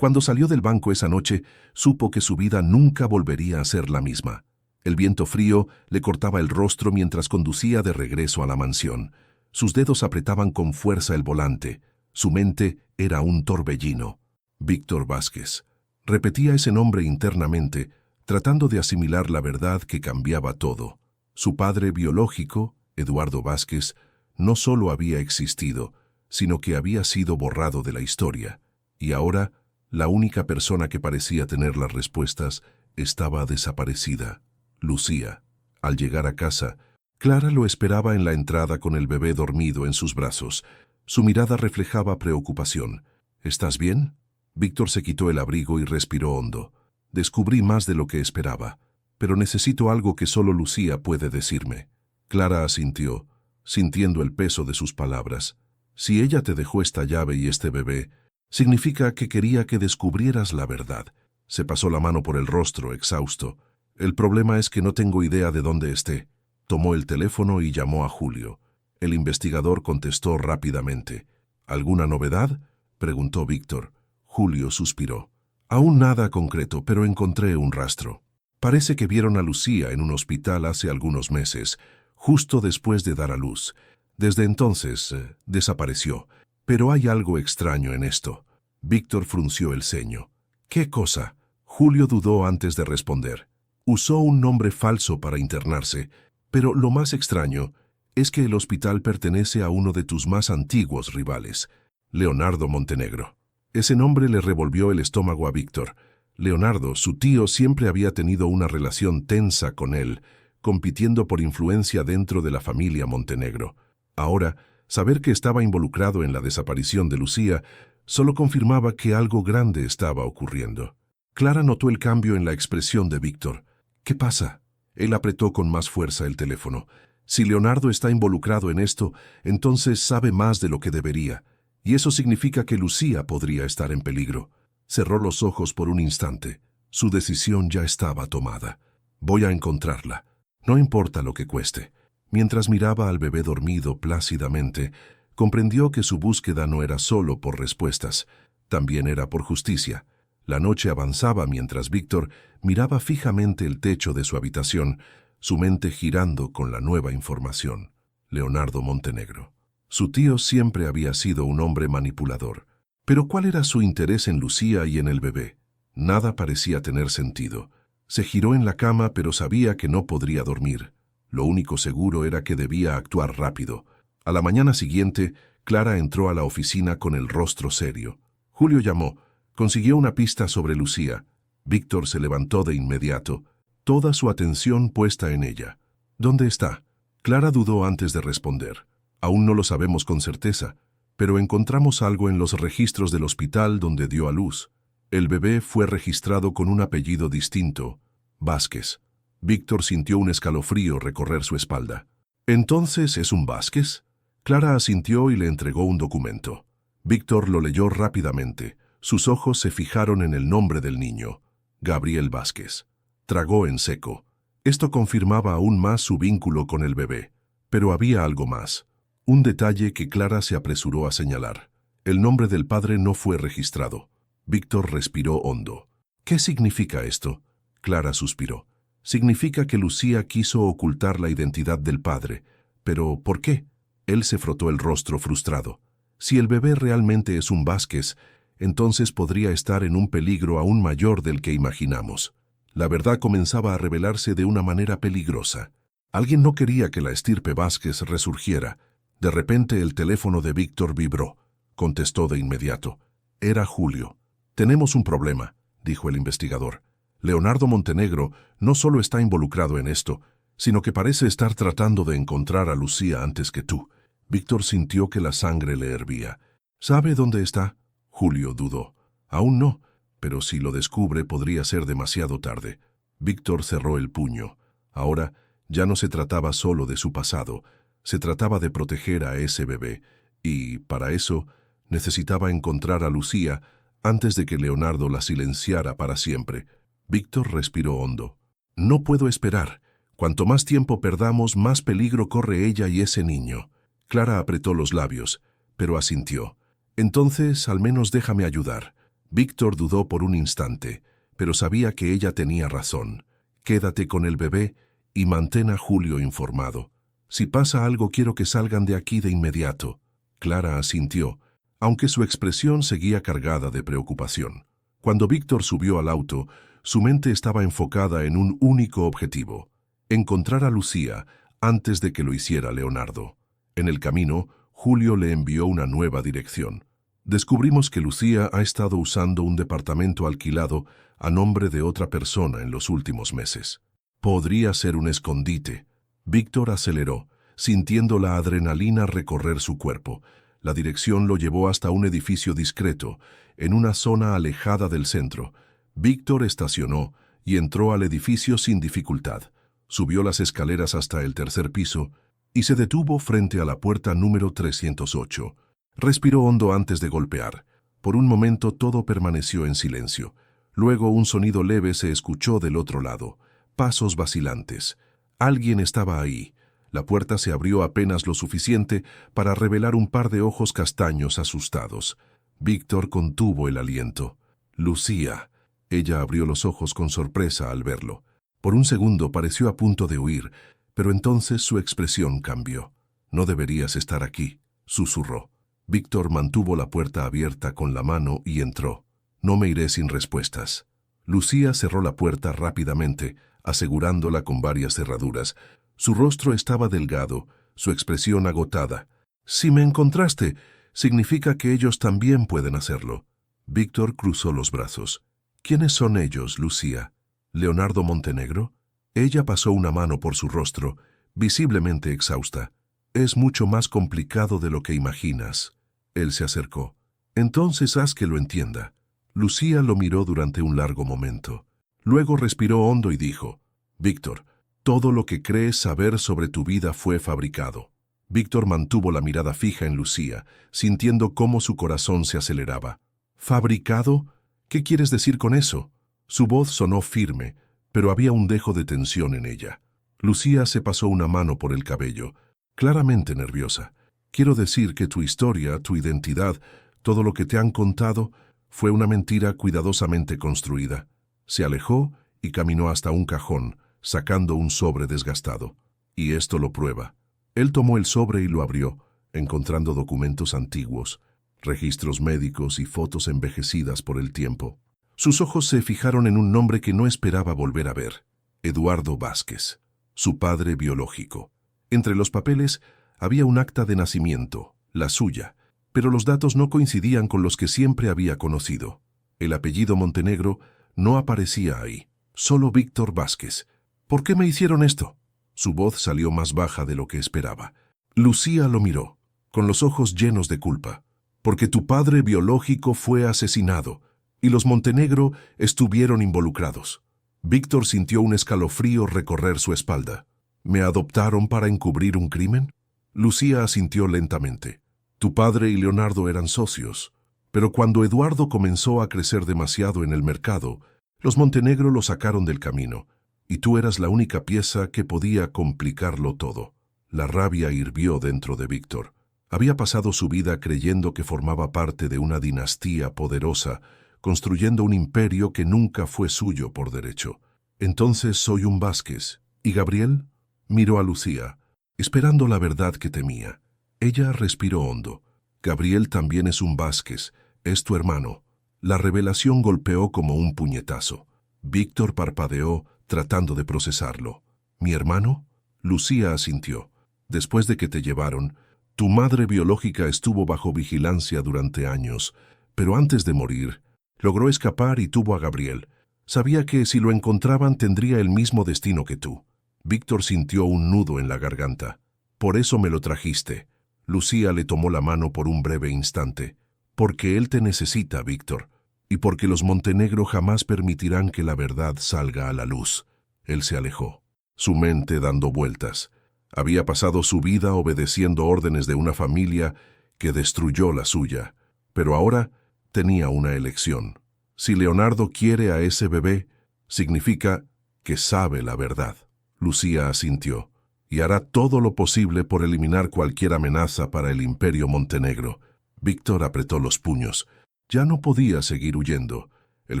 A: Cuando salió del banco esa noche, supo que su vida nunca volvería a ser la misma. El viento frío le cortaba el rostro mientras conducía de regreso a la mansión. Sus dedos apretaban con fuerza el volante. Su mente era un torbellino. Víctor Vázquez. Repetía ese nombre internamente, tratando de asimilar la verdad que cambiaba todo. Su padre biológico, Eduardo Vázquez, no solo había existido, sino que había sido borrado de la historia. Y ahora, la única persona que parecía tener las respuestas estaba desaparecida. Lucía. Al llegar a casa, Clara lo esperaba en la entrada con el bebé dormido en sus brazos. Su mirada reflejaba preocupación. ¿Estás bien? Víctor se quitó el abrigo y respiró hondo. Descubrí más de lo que esperaba, pero necesito algo que solo Lucía puede decirme. Clara asintió, sintiendo el peso de sus palabras. Si ella te dejó esta llave y este bebé, significa que quería que descubrieras la verdad. Se pasó la mano por el rostro, exhausto. El problema es que no tengo idea de dónde esté. Tomó el teléfono y llamó a Julio. El investigador contestó rápidamente. ¿Alguna novedad?, preguntó Víctor. Julio suspiró. Aún nada concreto, pero encontré un rastro. Parece que vieron a Lucía en un hospital hace algunos meses, justo después de dar a luz. Desde entonces, desapareció. Pero hay algo extraño en esto. Víctor frunció el ceño. ¿Qué cosa? Julio dudó antes de responder. Usó un nombre falso para internarse, pero lo más extraño es que el hospital pertenece a uno de tus más antiguos rivales, Leonardo Montenegro. Ese nombre le revolvió el estómago a Víctor. Leonardo, su tío, siempre había tenido una relación tensa con él, compitiendo por influencia dentro de la familia Montenegro. Ahora, saber que estaba involucrado en la desaparición de Lucía solo confirmaba que algo grande estaba ocurriendo. Clara notó el cambio en la expresión de Víctor. ¿Qué pasa? Él apretó con más fuerza el teléfono. Si Leonardo está involucrado en esto, entonces sabe más de lo que debería. Y eso significa que Lucía podría estar en peligro. Cerró los ojos por un instante. Su decisión ya estaba tomada. Voy a encontrarla. No importa lo que cueste. Mientras miraba al bebé dormido plácidamente, comprendió que su búsqueda no era solo por respuestas, también era por justicia. La noche avanzaba mientras Víctor miraba fijamente el techo de su habitación, su mente girando con la nueva información. Leonardo Montenegro. Su tío siempre había sido un hombre manipulador. Pero ¿cuál era su interés en Lucía y en el bebé? Nada parecía tener sentido. Se giró en la cama, pero sabía que no podría dormir. Lo único seguro era que debía actuar rápido. A la mañana siguiente, Clara entró a la oficina con el rostro serio. Julio llamó. Consiguió una pista sobre Lucía. Víctor se levantó de inmediato, toda su atención puesta en ella. ¿Dónde está? Clara dudó antes de responder. Aún no lo sabemos con certeza, pero encontramos algo en los registros del hospital donde dio a luz. El bebé fue registrado con un apellido distinto, Vázquez. Víctor sintió un escalofrío recorrer su espalda. ¿Entonces es un Vázquez? Clara asintió y le entregó un documento. Víctor lo leyó rápidamente. Sus ojos se fijaron en el nombre del niño, Gabriel Vázquez. Tragó en seco. Esto confirmaba aún más su vínculo con el bebé. Pero había algo más. Un detalle que Clara se apresuró a señalar. El nombre del padre no fue registrado. Víctor respiró hondo. ¿Qué significa esto? Clara suspiró. Significa que Lucía quiso ocultar la identidad del padre. ¿Pero por qué? Él se frotó el rostro frustrado. Si el bebé realmente es un Vázquez, entonces podría estar en un peligro aún mayor del que imaginamos. La verdad comenzaba a revelarse de una manera peligrosa. Alguien no quería que la estirpe Vázquez resurgiera. De repente el teléfono de Víctor vibró. Contestó de inmediato. Era Julio. «Tenemos un problema», dijo el investigador. «Leonardo Montenegro no solo está involucrado en esto, sino que parece estar tratando de encontrar a Lucía antes que tú». Víctor sintió que la sangre le hervía. «¿Sabe dónde está?» Julio dudó. «Aún no, pero si lo descubre podría ser demasiado tarde». Víctor cerró el puño. Ahora ya no se trataba solo de su pasado, se trataba de proteger a ese bebé, y, para eso, necesitaba encontrar a Lucía antes de que Leonardo la silenciara para siempre. Víctor respiró hondo. «No puedo esperar. Cuanto más tiempo perdamos, más peligro corre ella y ese niño». Clara apretó los labios, pero asintió. «Entonces, al menos déjame ayudar». Víctor dudó por un instante, pero sabía que ella tenía razón. Quédate con el bebé y mantén a Julio informado. Si pasa algo, quiero que salgan de aquí de inmediato. Clara asintió, aunque su expresión seguía cargada de preocupación. Cuando Víctor subió al auto, su mente estaba enfocada en un único objetivo: encontrar a Lucía antes de que lo hiciera Leonardo. En el camino, Julio le envió una nueva dirección. Descubrimos que Lucía ha estado usando un departamento alquilado a nombre de otra persona en los últimos meses. Podría ser un escondite. Víctor aceleró, sintiendo la adrenalina recorrer su cuerpo. La dirección lo llevó hasta un edificio discreto, en una zona alejada del centro. Víctor estacionó y entró al edificio sin dificultad. Subió las escaleras hasta el tercer piso y se detuvo frente a la puerta número 308. Respiró hondo antes de golpear. Por un momento todo permaneció en silencio. Luego un sonido leve se escuchó del otro lado. Pasos vacilantes. Alguien estaba ahí. La puerta se abrió apenas lo suficiente para revelar un par de ojos castaños asustados. Víctor contuvo el aliento. Lucía. Ella abrió los ojos con sorpresa al verlo. Por un segundo pareció a punto de huir, pero entonces su expresión cambió. «No deberías estar aquí», susurró. Víctor mantuvo la puerta abierta con la mano y entró. «No me iré sin respuestas». Lucía cerró la puerta rápidamente, asegurándola con varias cerraduras. Su rostro estaba delgado, su expresión agotada. «Si me encontraste, significa que ellos también pueden hacerlo». Víctor cruzó los brazos. «¿Quiénes son ellos, Lucía? ¿Leonardo Montenegro?» Ella pasó una mano por su rostro, visiblemente exhausta. «Es mucho más complicado de lo que imaginas». Él se acercó. «Entonces haz que lo entienda». Lucía lo miró durante un largo momento. Luego respiró hondo y dijo: «Víctor, todo lo que crees saber sobre tu vida fue fabricado». Víctor mantuvo la mirada fija en Lucía, sintiendo cómo su corazón se aceleraba. «¿Fabricado? ¿Qué quieres decir con eso?» Su voz sonó firme, pero había un dejo de tensión en ella. Lucía se pasó una mano por el cabello, claramente nerviosa. «Quiero decir que tu historia, tu identidad, todo lo que te han contado, fue una mentira cuidadosamente construida». Se alejó y caminó hasta un cajón, sacando un sobre desgastado. «Y esto lo prueba». Él tomó el sobre y lo abrió, encontrando documentos antiguos, registros médicos y fotos envejecidas por el tiempo. Sus ojos se fijaron en un nombre que no esperaba volver a ver: Eduardo Vázquez, su padre biológico. Entre los papeles había un acta de nacimiento, la suya, pero los datos no coincidían con los que siempre había conocido. El apellido Montenegro no aparecía ahí, solo Víctor Vázquez. «¿Por qué me hicieron esto?» Su voz salió más baja de lo que esperaba. Lucía lo miró, con los ojos llenos de culpa. «Porque tu padre biológico fue asesinado, y los Montenegro estuvieron involucrados». Víctor sintió un escalofrío recorrer su espalda. «¿Me adoptaron para encubrir un crimen?» Lucía asintió lentamente. «Tu padre y Leonardo eran socios, pero cuando Eduardo comenzó a crecer demasiado en el mercado, los Montenegro lo sacaron del camino, y tú eras la única pieza que podía complicarlo todo». La rabia hirvió dentro de Víctor. Había pasado su vida creyendo que formaba parte de una dinastía poderosa, construyendo un imperio que nunca fue suyo por derecho. «Entonces soy un Vázquez. ¿Y Gabriel?» Miró a Lucía, esperando la verdad que temía. Ella respiró hondo. «Gabriel también es un Vázquez. Es tu hermano». La revelación golpeó como un puñetazo. Víctor parpadeó, tratando de procesarlo. «¿Mi hermano?» Lucía asintió. «Después de que te llevaron, tu madre biológica estuvo bajo vigilancia durante años, pero antes de morir, logró escapar y tuvo a Gabriel. Sabía que si lo encontraban tendría el mismo destino que tú». Víctor sintió un nudo en la garganta. «Por eso me lo trajiste». Lucía le tomó la mano por un breve instante. «Porque él te necesita, Víctor, y porque los Montenegro jamás permitirán que la verdad salga a la luz». Él se alejó, su mente dando vueltas. Había pasado su vida obedeciendo órdenes de una familia que destruyó la suya, pero ahora tenía una elección. Si Leonardo quiere a ese bebé, significa que sabe la verdad. Lucía asintió, y hará todo lo posible por eliminar cualquier amenaza para el Imperio Montenegro. Víctor apretó los puños. Ya no podía seguir huyendo. El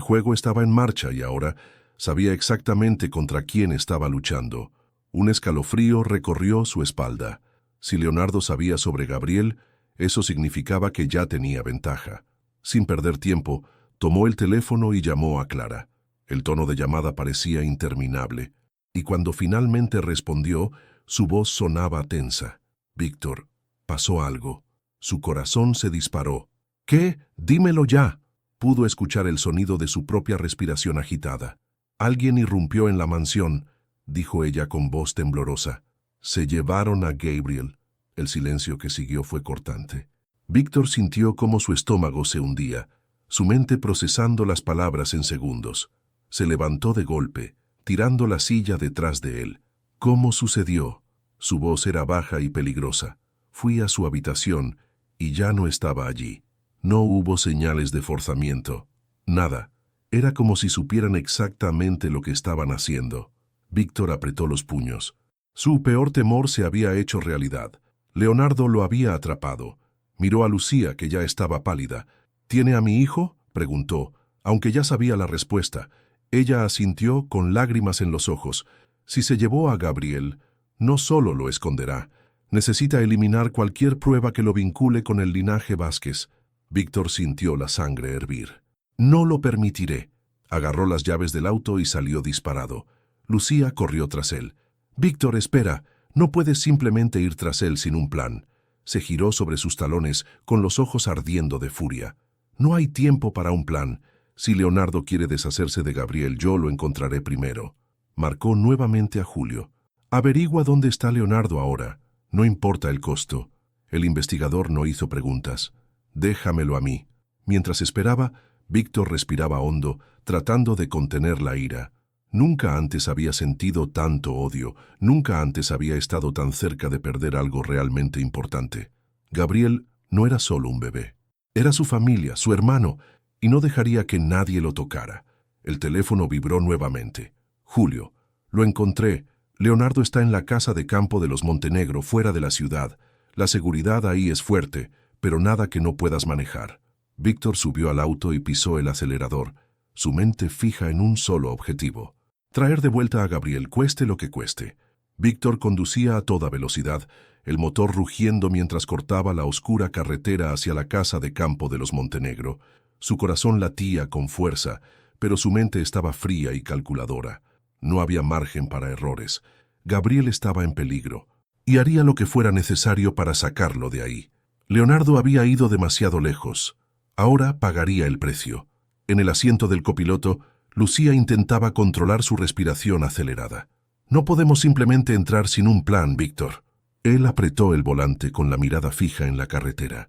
A: juego estaba en marcha y ahora sabía exactamente contra quién estaba luchando. Un escalofrío recorrió su espalda. Si Leonardo sabía sobre Gabriel, eso significaba que ya tenía ventaja. Sin perder tiempo, tomó el teléfono y llamó a Clara. El tono de llamada parecía interminable, y cuando finalmente respondió, su voz sonaba tensa. Víctor, pasó algo. Su corazón se disparó. ¿Qué? Dímelo ya. Pudo escuchar el sonido de su propia respiración agitada. Alguien irrumpió en la mansión, dijo ella con voz temblorosa. Se llevaron a Gabriel. El silencio que siguió fue cortante. Víctor sintió cómo su estómago se hundía, su mente procesando las palabras en segundos. Se levantó de golpe, tirando la silla detrás de él. ¿Cómo sucedió? Su voz era baja y peligrosa. Fui a su habitación y ya no estaba allí. No hubo señales de forzamiento. Nada. Era como si supieran exactamente lo que estaban haciendo. Víctor apretó los puños. Su peor temor se había hecho realidad. Leonardo lo había atrapado. Miró a Lucía, que ya estaba pálida. ¿Tiene a mi hijo?, preguntó, aunque ya sabía la respuesta. Ella asintió con lágrimas en los ojos. Si se llevó a Gabriel, no solo lo esconderá. Necesita eliminar cualquier prueba que lo vincule con el linaje Vázquez. Víctor sintió la sangre hervir. No lo permitiré. Agarró las llaves del auto y salió disparado. Lucía corrió tras él. Víctor, espera. No puedes simplemente ir tras él sin un plan. Se giró sobre sus talones, con los ojos ardiendo de furia. No hay tiempo para un plan. Si Leonardo quiere deshacerse de Gabriel, yo lo encontraré primero. Marcó nuevamente a Julio. Averigua dónde está Leonardo ahora. No importa el costo. El investigador no hizo preguntas. Déjamelo a mí. Mientras esperaba, Víctor respiraba hondo, tratando de contener la ira. Nunca antes había sentido tanto odio, nunca antes había estado tan cerca de perder algo realmente importante. Gabriel no era solo un bebé. Era su familia, su hermano, y no dejaría que nadie lo tocara. El teléfono vibró nuevamente. Julio, lo encontré. Leonardo está en la casa de campo de los Montenegro, fuera de la ciudad. La seguridad ahí es fuerte, pero nada que no puedas manejar. Víctor subió al auto y pisó el acelerador, su mente fija en un solo objetivo. Traer de vuelta a Gabriel, cueste lo que cueste. Víctor conducía a toda velocidad, el motor rugiendo mientras cortaba la oscura carretera hacia la casa de campo de los Montenegro. Su corazón latía con fuerza, pero su mente estaba fría y calculadora. No había margen para errores. Gabriel estaba en peligro, y haría lo que fuera necesario para sacarlo de ahí. Leonardo había ido demasiado lejos. Ahora pagaría el precio. En el asiento del copiloto, Lucía intentaba controlar su respiración acelerada. No podemos simplemente entrar sin un plan, Víctor. Él apretó el volante con la mirada fija en la carretera.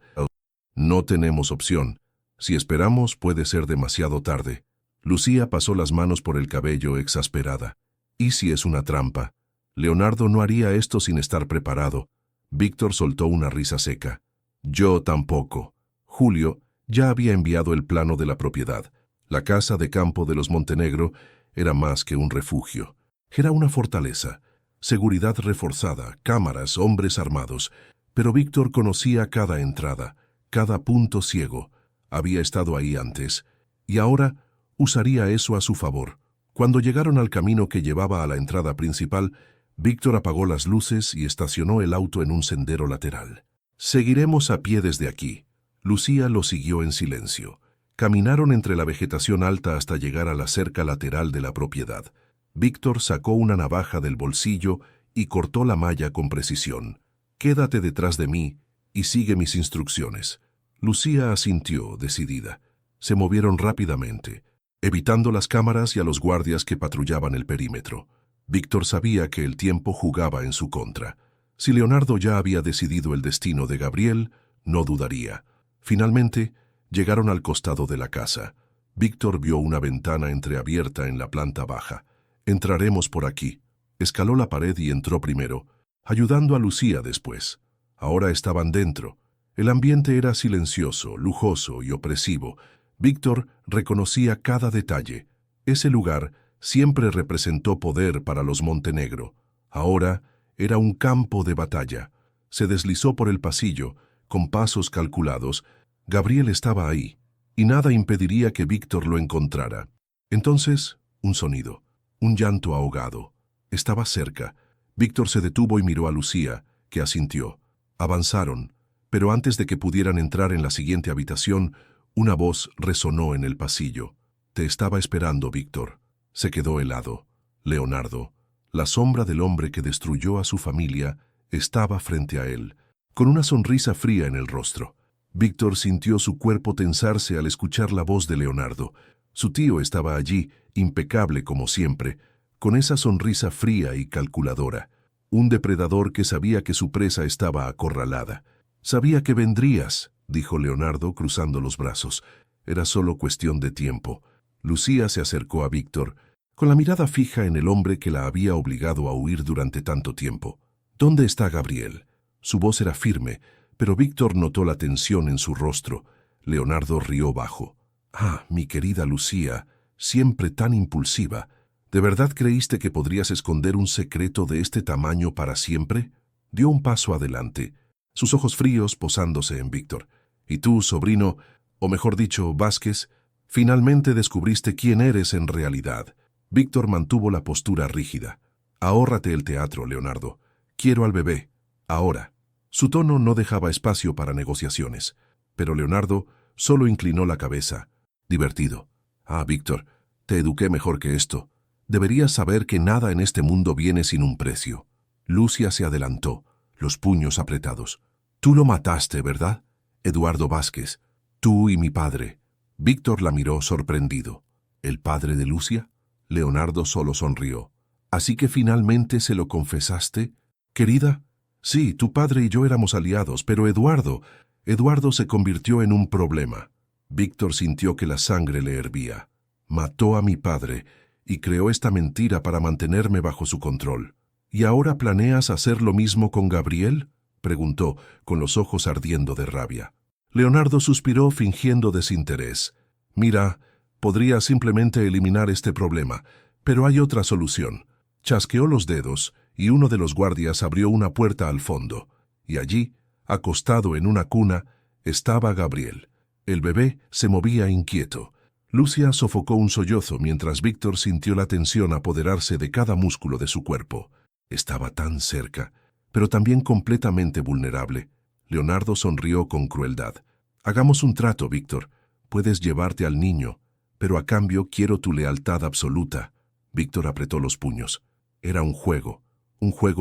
A: No tenemos opción. Si esperamos, puede ser demasiado tarde. Lucía pasó las manos por el cabello exasperada. ¿Y si es una trampa? Leonardo no haría esto sin estar preparado. Víctor soltó una risa seca. Yo tampoco. Julio ya había enviado el plano de la propiedad. La casa de campo de los Montenegro era más que un refugio. Era una fortaleza. Seguridad reforzada, cámaras, hombres armados. Pero Víctor conocía cada entrada, cada punto ciego. Había estado ahí antes, y ahora usaría eso a su favor. Cuando llegaron al camino que llevaba a la entrada principal, Víctor apagó las luces y estacionó el auto en un sendero lateral. Seguiremos a pie desde aquí. Lucía lo siguió en silencio. Caminaron entre la vegetación alta hasta llegar a la cerca lateral de la propiedad. Víctor sacó una navaja del bolsillo y cortó la malla con precisión. Quédate detrás de mí y sigue mis instrucciones. Lucía asintió, decidida. Se movieron rápidamente, evitando las cámaras y a los guardias que patrullaban el perímetro. Víctor sabía que el tiempo jugaba en su contra. Si Leonardo ya había decidido el destino de Gabriel, no dudaría. Finalmente, llegaron al costado de la casa. Víctor vio una ventana entreabierta en la planta baja. Entraremos por aquí. Escaló la pared y entró primero, ayudando a Lucía después. Ahora estaban dentro. El ambiente era silencioso, lujoso y opresivo. Víctor reconocía cada detalle. Ese lugar siempre representó poder para los Montenegro. Ahora era un campo de batalla. Se deslizó por el pasillo, con pasos calculados. Gabriel estaba ahí, y nada impediría que Víctor lo encontrara. Entonces, un sonido, un llanto ahogado. Estaba cerca. Víctor se detuvo y miró a Lucía, que asintió. Avanzaron, pero antes de que pudieran entrar en la siguiente habitación, una voz resonó en el pasillo. «Te estaba esperando, Víctor». Se quedó helado. Leonardo, la sombra del hombre que destruyó a su familia, estaba frente a él, con una sonrisa fría en el rostro. Víctor sintió su cuerpo tensarse al escuchar la voz de Leonardo. Su tío estaba allí, impecable como siempre, con esa sonrisa fría y calculadora. Un depredador que sabía que su presa estaba acorralada. «Sabía que vendrías», dijo Leonardo cruzando los brazos. Era solo cuestión de tiempo. Lucía se acercó a Víctor, con la mirada fija en el hombre que la había obligado a huir durante tanto tiempo. «¿Dónde está Gabriel?». Su voz era firme, pero Víctor notó la tensión en su rostro. Leonardo rió bajo. «Ah, mi querida Lucía, siempre tan impulsiva. ¿De verdad creíste que podrías esconder un secreto de este tamaño para siempre?». Dio un paso adelante, sus ojos fríos posándose en Víctor. «Y tú, sobrino, o mejor dicho, Vázquez, finalmente descubriste quién eres en realidad». Víctor mantuvo la postura rígida. «Ahórrate el teatro, Leonardo. Quiero al bebé. Ahora». Su tono no dejaba espacio para negociaciones, pero Leonardo solo inclinó la cabeza. Divertido. «Ah, Víctor, te eduqué mejor que esto. Deberías saber que nada en este mundo viene sin un precio». Lucia se adelantó, los puños apretados. «Tú lo mataste, ¿verdad? Eduardo Vázquez. Tú y mi padre». Víctor la miró sorprendido. «¿El padre de Lucia?». Leonardo solo sonrió. «¿Así que finalmente se lo confesaste, querida?». «Sí, tu padre y yo éramos aliados, pero Eduardo se convirtió en un problema». Víctor sintió que la sangre le hervía. «Mató a mi padre y creó esta mentira para mantenerme bajo su control». «¿Y ahora planeas hacer lo mismo con Gabriel?», preguntó, con los ojos ardiendo de rabia. Leonardo suspiró fingiendo desinterés. «Mira, podría simplemente eliminar este problema, pero hay otra solución». Chasqueó los dedos y uno de los guardias abrió una puerta al fondo, y allí, acostado en una cuna, estaba Gabriel. El bebé se movía inquieto. Lucia sofocó un sollozo mientras Víctor sintió la tensión apoderarse de cada músculo de su cuerpo. Estaba tan cerca, pero también completamente vulnerable. Leonardo sonrió con crueldad. «Hagamos un trato, Víctor. Puedes llevarte al niño, pero a cambio quiero tu lealtad absoluta». Víctor apretó los puños. Era un juego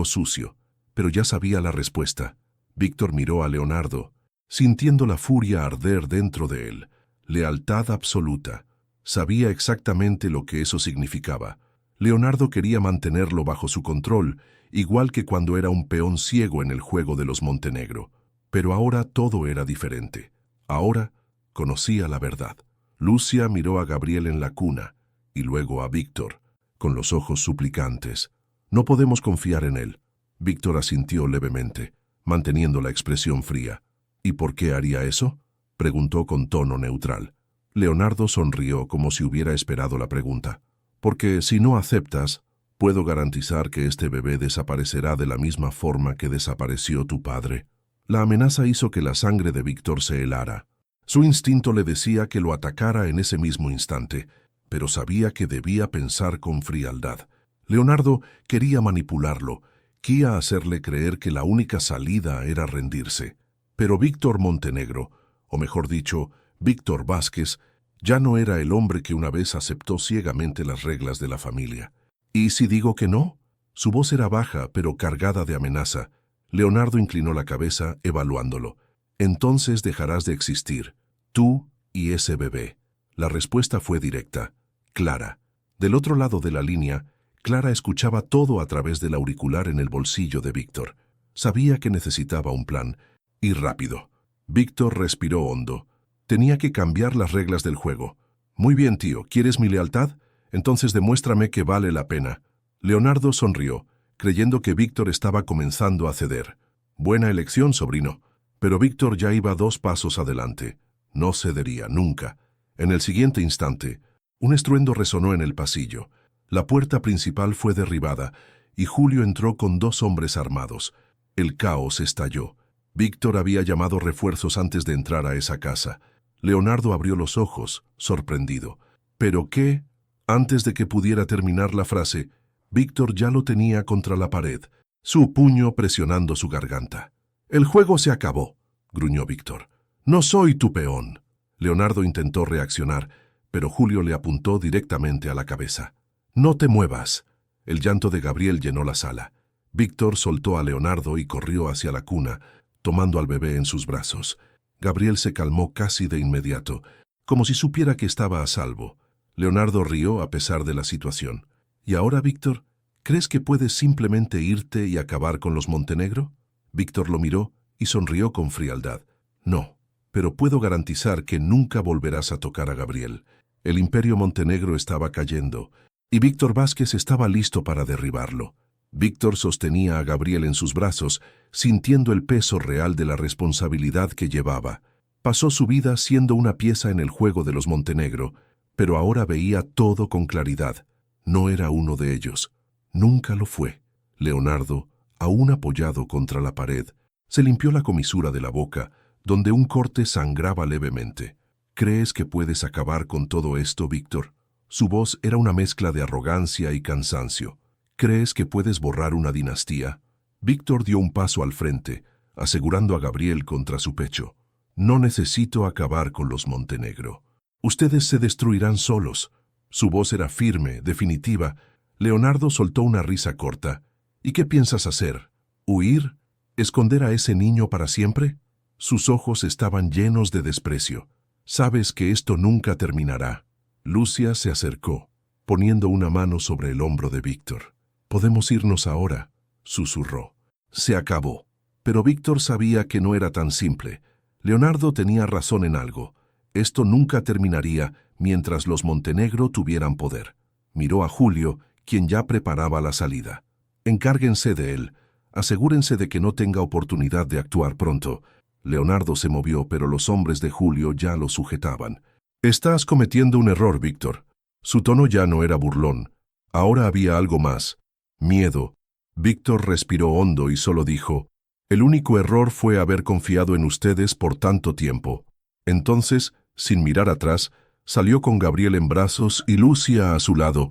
A: sucio, pero ya sabía la respuesta. Víctor miró a Leonardo, sintiendo la furia arder dentro de él. Lealtad absoluta. Sabía exactamente lo que eso significaba. Leonardo quería mantenerlo bajo su control, igual que cuando era un peón ciego en el juego de los Montenegro. Pero ahora todo era diferente. Ahora conocía la verdad. Lucia miró a Gabriel en la cuna, y luego a Víctor, con los ojos suplicantes. «No podemos confiar en él». Víctor asintió levemente, manteniendo la expresión fría. «¿Y por qué haría eso?», preguntó con tono neutral. Leonardo sonrió como si hubiera esperado la pregunta. «Porque si no aceptas, puedo garantizar que este bebé desaparecerá de la misma forma que desapareció tu padre». La amenaza hizo que la sangre de Víctor se helara. Su instinto le decía que lo atacara en ese mismo instante, pero sabía que debía pensar con frialdad. Leonardo quería manipularlo, quería hacerle creer que la única salida era rendirse. Pero Víctor Montenegro, o mejor dicho, Víctor Vázquez, ya no era el hombre que una vez aceptó ciegamente las reglas de la familia. «¿Y si digo que no?». Su voz era baja, pero cargada de amenaza. Leonardo inclinó la cabeza, evaluándolo. «Entonces dejarás de existir, tú y ese bebé». La respuesta fue directa, clara. Del otro lado de la línea, Clara escuchaba todo a través del auricular en el bolsillo de Víctor. Sabía que necesitaba un plan, y rápido. Víctor respiró hondo. Tenía que cambiar las reglas del juego. «Muy bien, tío, ¿quieres mi lealtad? Entonces demuéstrame que vale la pena». Leonardo sonrió, creyendo que Víctor estaba comenzando a ceder. «Buena elección, sobrino». Pero Víctor ya iba 2 pasos adelante. No cedería, nunca. En el siguiente instante, un estruendo resonó en el pasillo. La puerta principal fue derribada, y Julio entró con 2 hombres armados. El caos estalló. Víctor había llamado refuerzos antes de entrar a esa casa. Leonardo abrió los ojos, sorprendido. ¿Pero qué? Antes de que pudiera terminar la frase, Víctor ya lo tenía contra la pared, su puño presionando su garganta. «El juego se acabó», gruñó Víctor. «No soy tu peón». Leonardo intentó reaccionar, pero Julio le apuntó directamente a la cabeza. «No te muevas». El llanto de Gabriel llenó la sala. Víctor soltó a Leonardo y corrió hacia la cuna, tomando al bebé en sus brazos. Gabriel se calmó casi de inmediato, como si supiera que estaba a salvo. Leonardo rió a pesar de la situación. «¿Y ahora, Víctor, crees que puedes simplemente irte y acabar con los Montenegro?» Víctor lo miró y sonrió con frialdad. «No, pero puedo garantizar que nunca volverás a tocar a Gabriel». El Imperio Montenegro estaba cayendo, y Víctor Vázquez estaba listo para derribarlo. Víctor sostenía a Gabriel en sus brazos, sintiendo el peso real de la responsabilidad que llevaba. Pasó su vida siendo una pieza en el juego de los Montenegro, pero ahora veía todo con claridad. No era uno de ellos. Nunca lo fue. Leonardo, aún apoyado contra la pared, se limpió la comisura de la boca, donde un corte sangraba levemente. «¿Crees que puedes acabar con todo esto, Víctor?» Su voz era una mezcla de arrogancia y cansancio. «¿Crees que puedes borrar una dinastía?» Víctor dio un paso al frente, asegurando a Gabriel contra su pecho. «No necesito acabar con los Montenegro. Ustedes se destruirán solos». Su voz era firme, definitiva. Leonardo soltó una risa corta. «¿Y qué piensas hacer? ¿Huir? ¿Esconder a ese niño para siempre?» Sus ojos estaban llenos de desprecio. «Sabes que esto nunca terminará». Lucia se acercó, poniendo una mano sobre el hombro de Víctor. «Podemos irnos ahora», susurró. Se acabó. Pero Víctor sabía que no era tan simple. Leonardo tenía razón en algo. Esto nunca terminaría mientras los Montenegro tuvieran poder. Miró a Julio, quien ya preparaba la salida. «Encárguense de él. Asegúrense de que no tenga oportunidad de actuar pronto». Leonardo se movió, pero los hombres de Julio ya lo sujetaban. «Estás cometiendo un error, Víctor». Su tono ya no era burlón. Ahora había algo más. Miedo. Víctor respiró hondo y solo dijo: «El único error fue haber confiado en ustedes por tanto tiempo». Entonces, sin mirar atrás, salió con Gabriel en brazos y Lucia a su lado.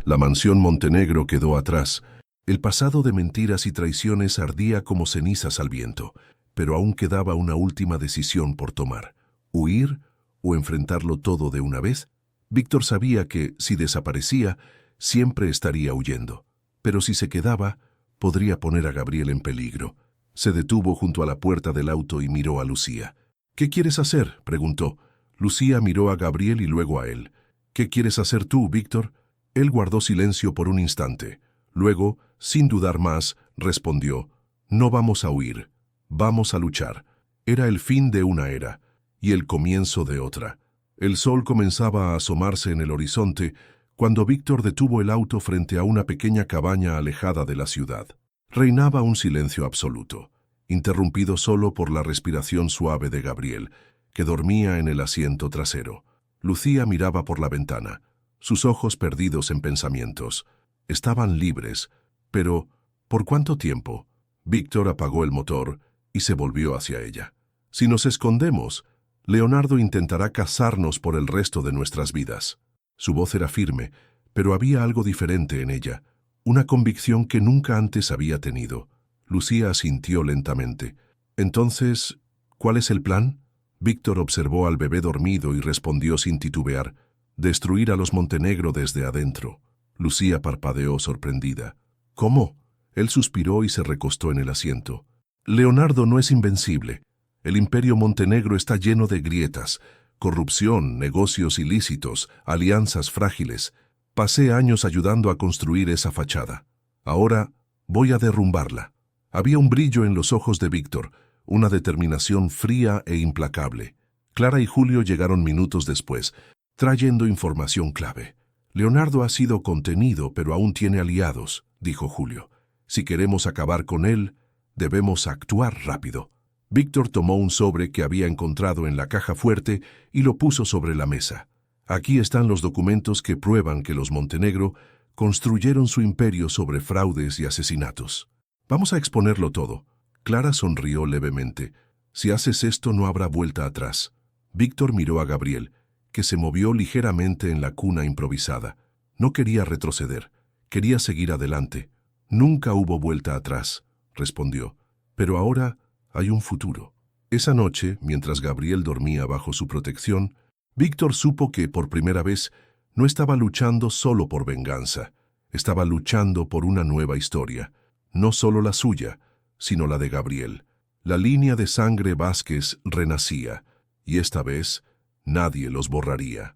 A: La mansión Montenegro quedó atrás. El pasado de mentiras y traiciones ardía como cenizas al viento, pero aún quedaba una última decisión por tomar: huir o enfrentarlo todo de una vez. Víctor sabía que, si desaparecía, siempre estaría huyendo, pero si se quedaba, podría poner a Gabriel en peligro. Se detuvo junto a la puerta del auto y miró a Lucía. «¿Qué quieres hacer?», preguntó. Lucía miró a Gabriel y luego a él. «¿Qué quieres hacer tú, Víctor?». Él guardó silencio por un instante. Luego, sin dudar más, respondió: «No vamos a huir. Vamos a luchar». Era el fin de una era y el comienzo de otra. El sol comenzaba a asomarse en el horizonte cuando Víctor detuvo el auto frente a una pequeña cabaña alejada de la ciudad. Reinaba un silencio absoluto, interrumpido solo por la respiración suave de Gabriel, que dormía en el asiento trasero. Lucía miraba por la ventana, sus ojos perdidos en pensamientos. Estaban libres, pero ¿por cuánto tiempo? Víctor apagó el motor y se volvió hacia ella. «Si nos escondemos, Leonardo intentará cazarnos por el resto de nuestras vidas». Su voz era firme, pero había algo diferente en ella, una convicción que nunca antes había tenido. Lucía asintió lentamente. «Entonces, ¿cuál es el plan?». Víctor observó al bebé dormido y respondió sin titubear: «Destruir a los Montenegro desde adentro». Lucía parpadeó sorprendida. «¿Cómo?». Él suspiró y se recostó en el asiento. «Leonardo no es invencible. El Imperio Montenegro está lleno de grietas, corrupción, negocios ilícitos, alianzas frágiles. Pasé años ayudando a construir esa fachada. Ahora voy a derrumbarla». Había un brillo en los ojos de Víctor, una determinación fría e implacable. Clara y Julio llegaron minutos después, trayendo información clave. «Leonardo ha sido contenido, pero aún tiene aliados», dijo Julio. «Si queremos acabar con él, debemos actuar rápido». Víctor tomó un sobre que había encontrado en la caja fuerte y lo puso sobre la mesa. «Aquí están los documentos que prueban que los Montenegro construyeron su imperio sobre fraudes y asesinatos. Vamos a exponerlo todo». Clara sonrió levemente. «Si haces esto no habrá vuelta atrás». Víctor miró a Gabriel, que se movió ligeramente en la cuna improvisada. No quería retroceder, quería seguir adelante. Nunca hubo vuelta atrás, respondió. Pero ahora hay un futuro. Esa noche, mientras Gabriel dormía bajo su protección, Víctor supo que, por primera vez, no estaba luchando solo por venganza. Estaba luchando por una nueva historia. No solo la suya, sino la de Gabriel. La línea de sangre Vázquez renacía, y esta vez nadie los borraría.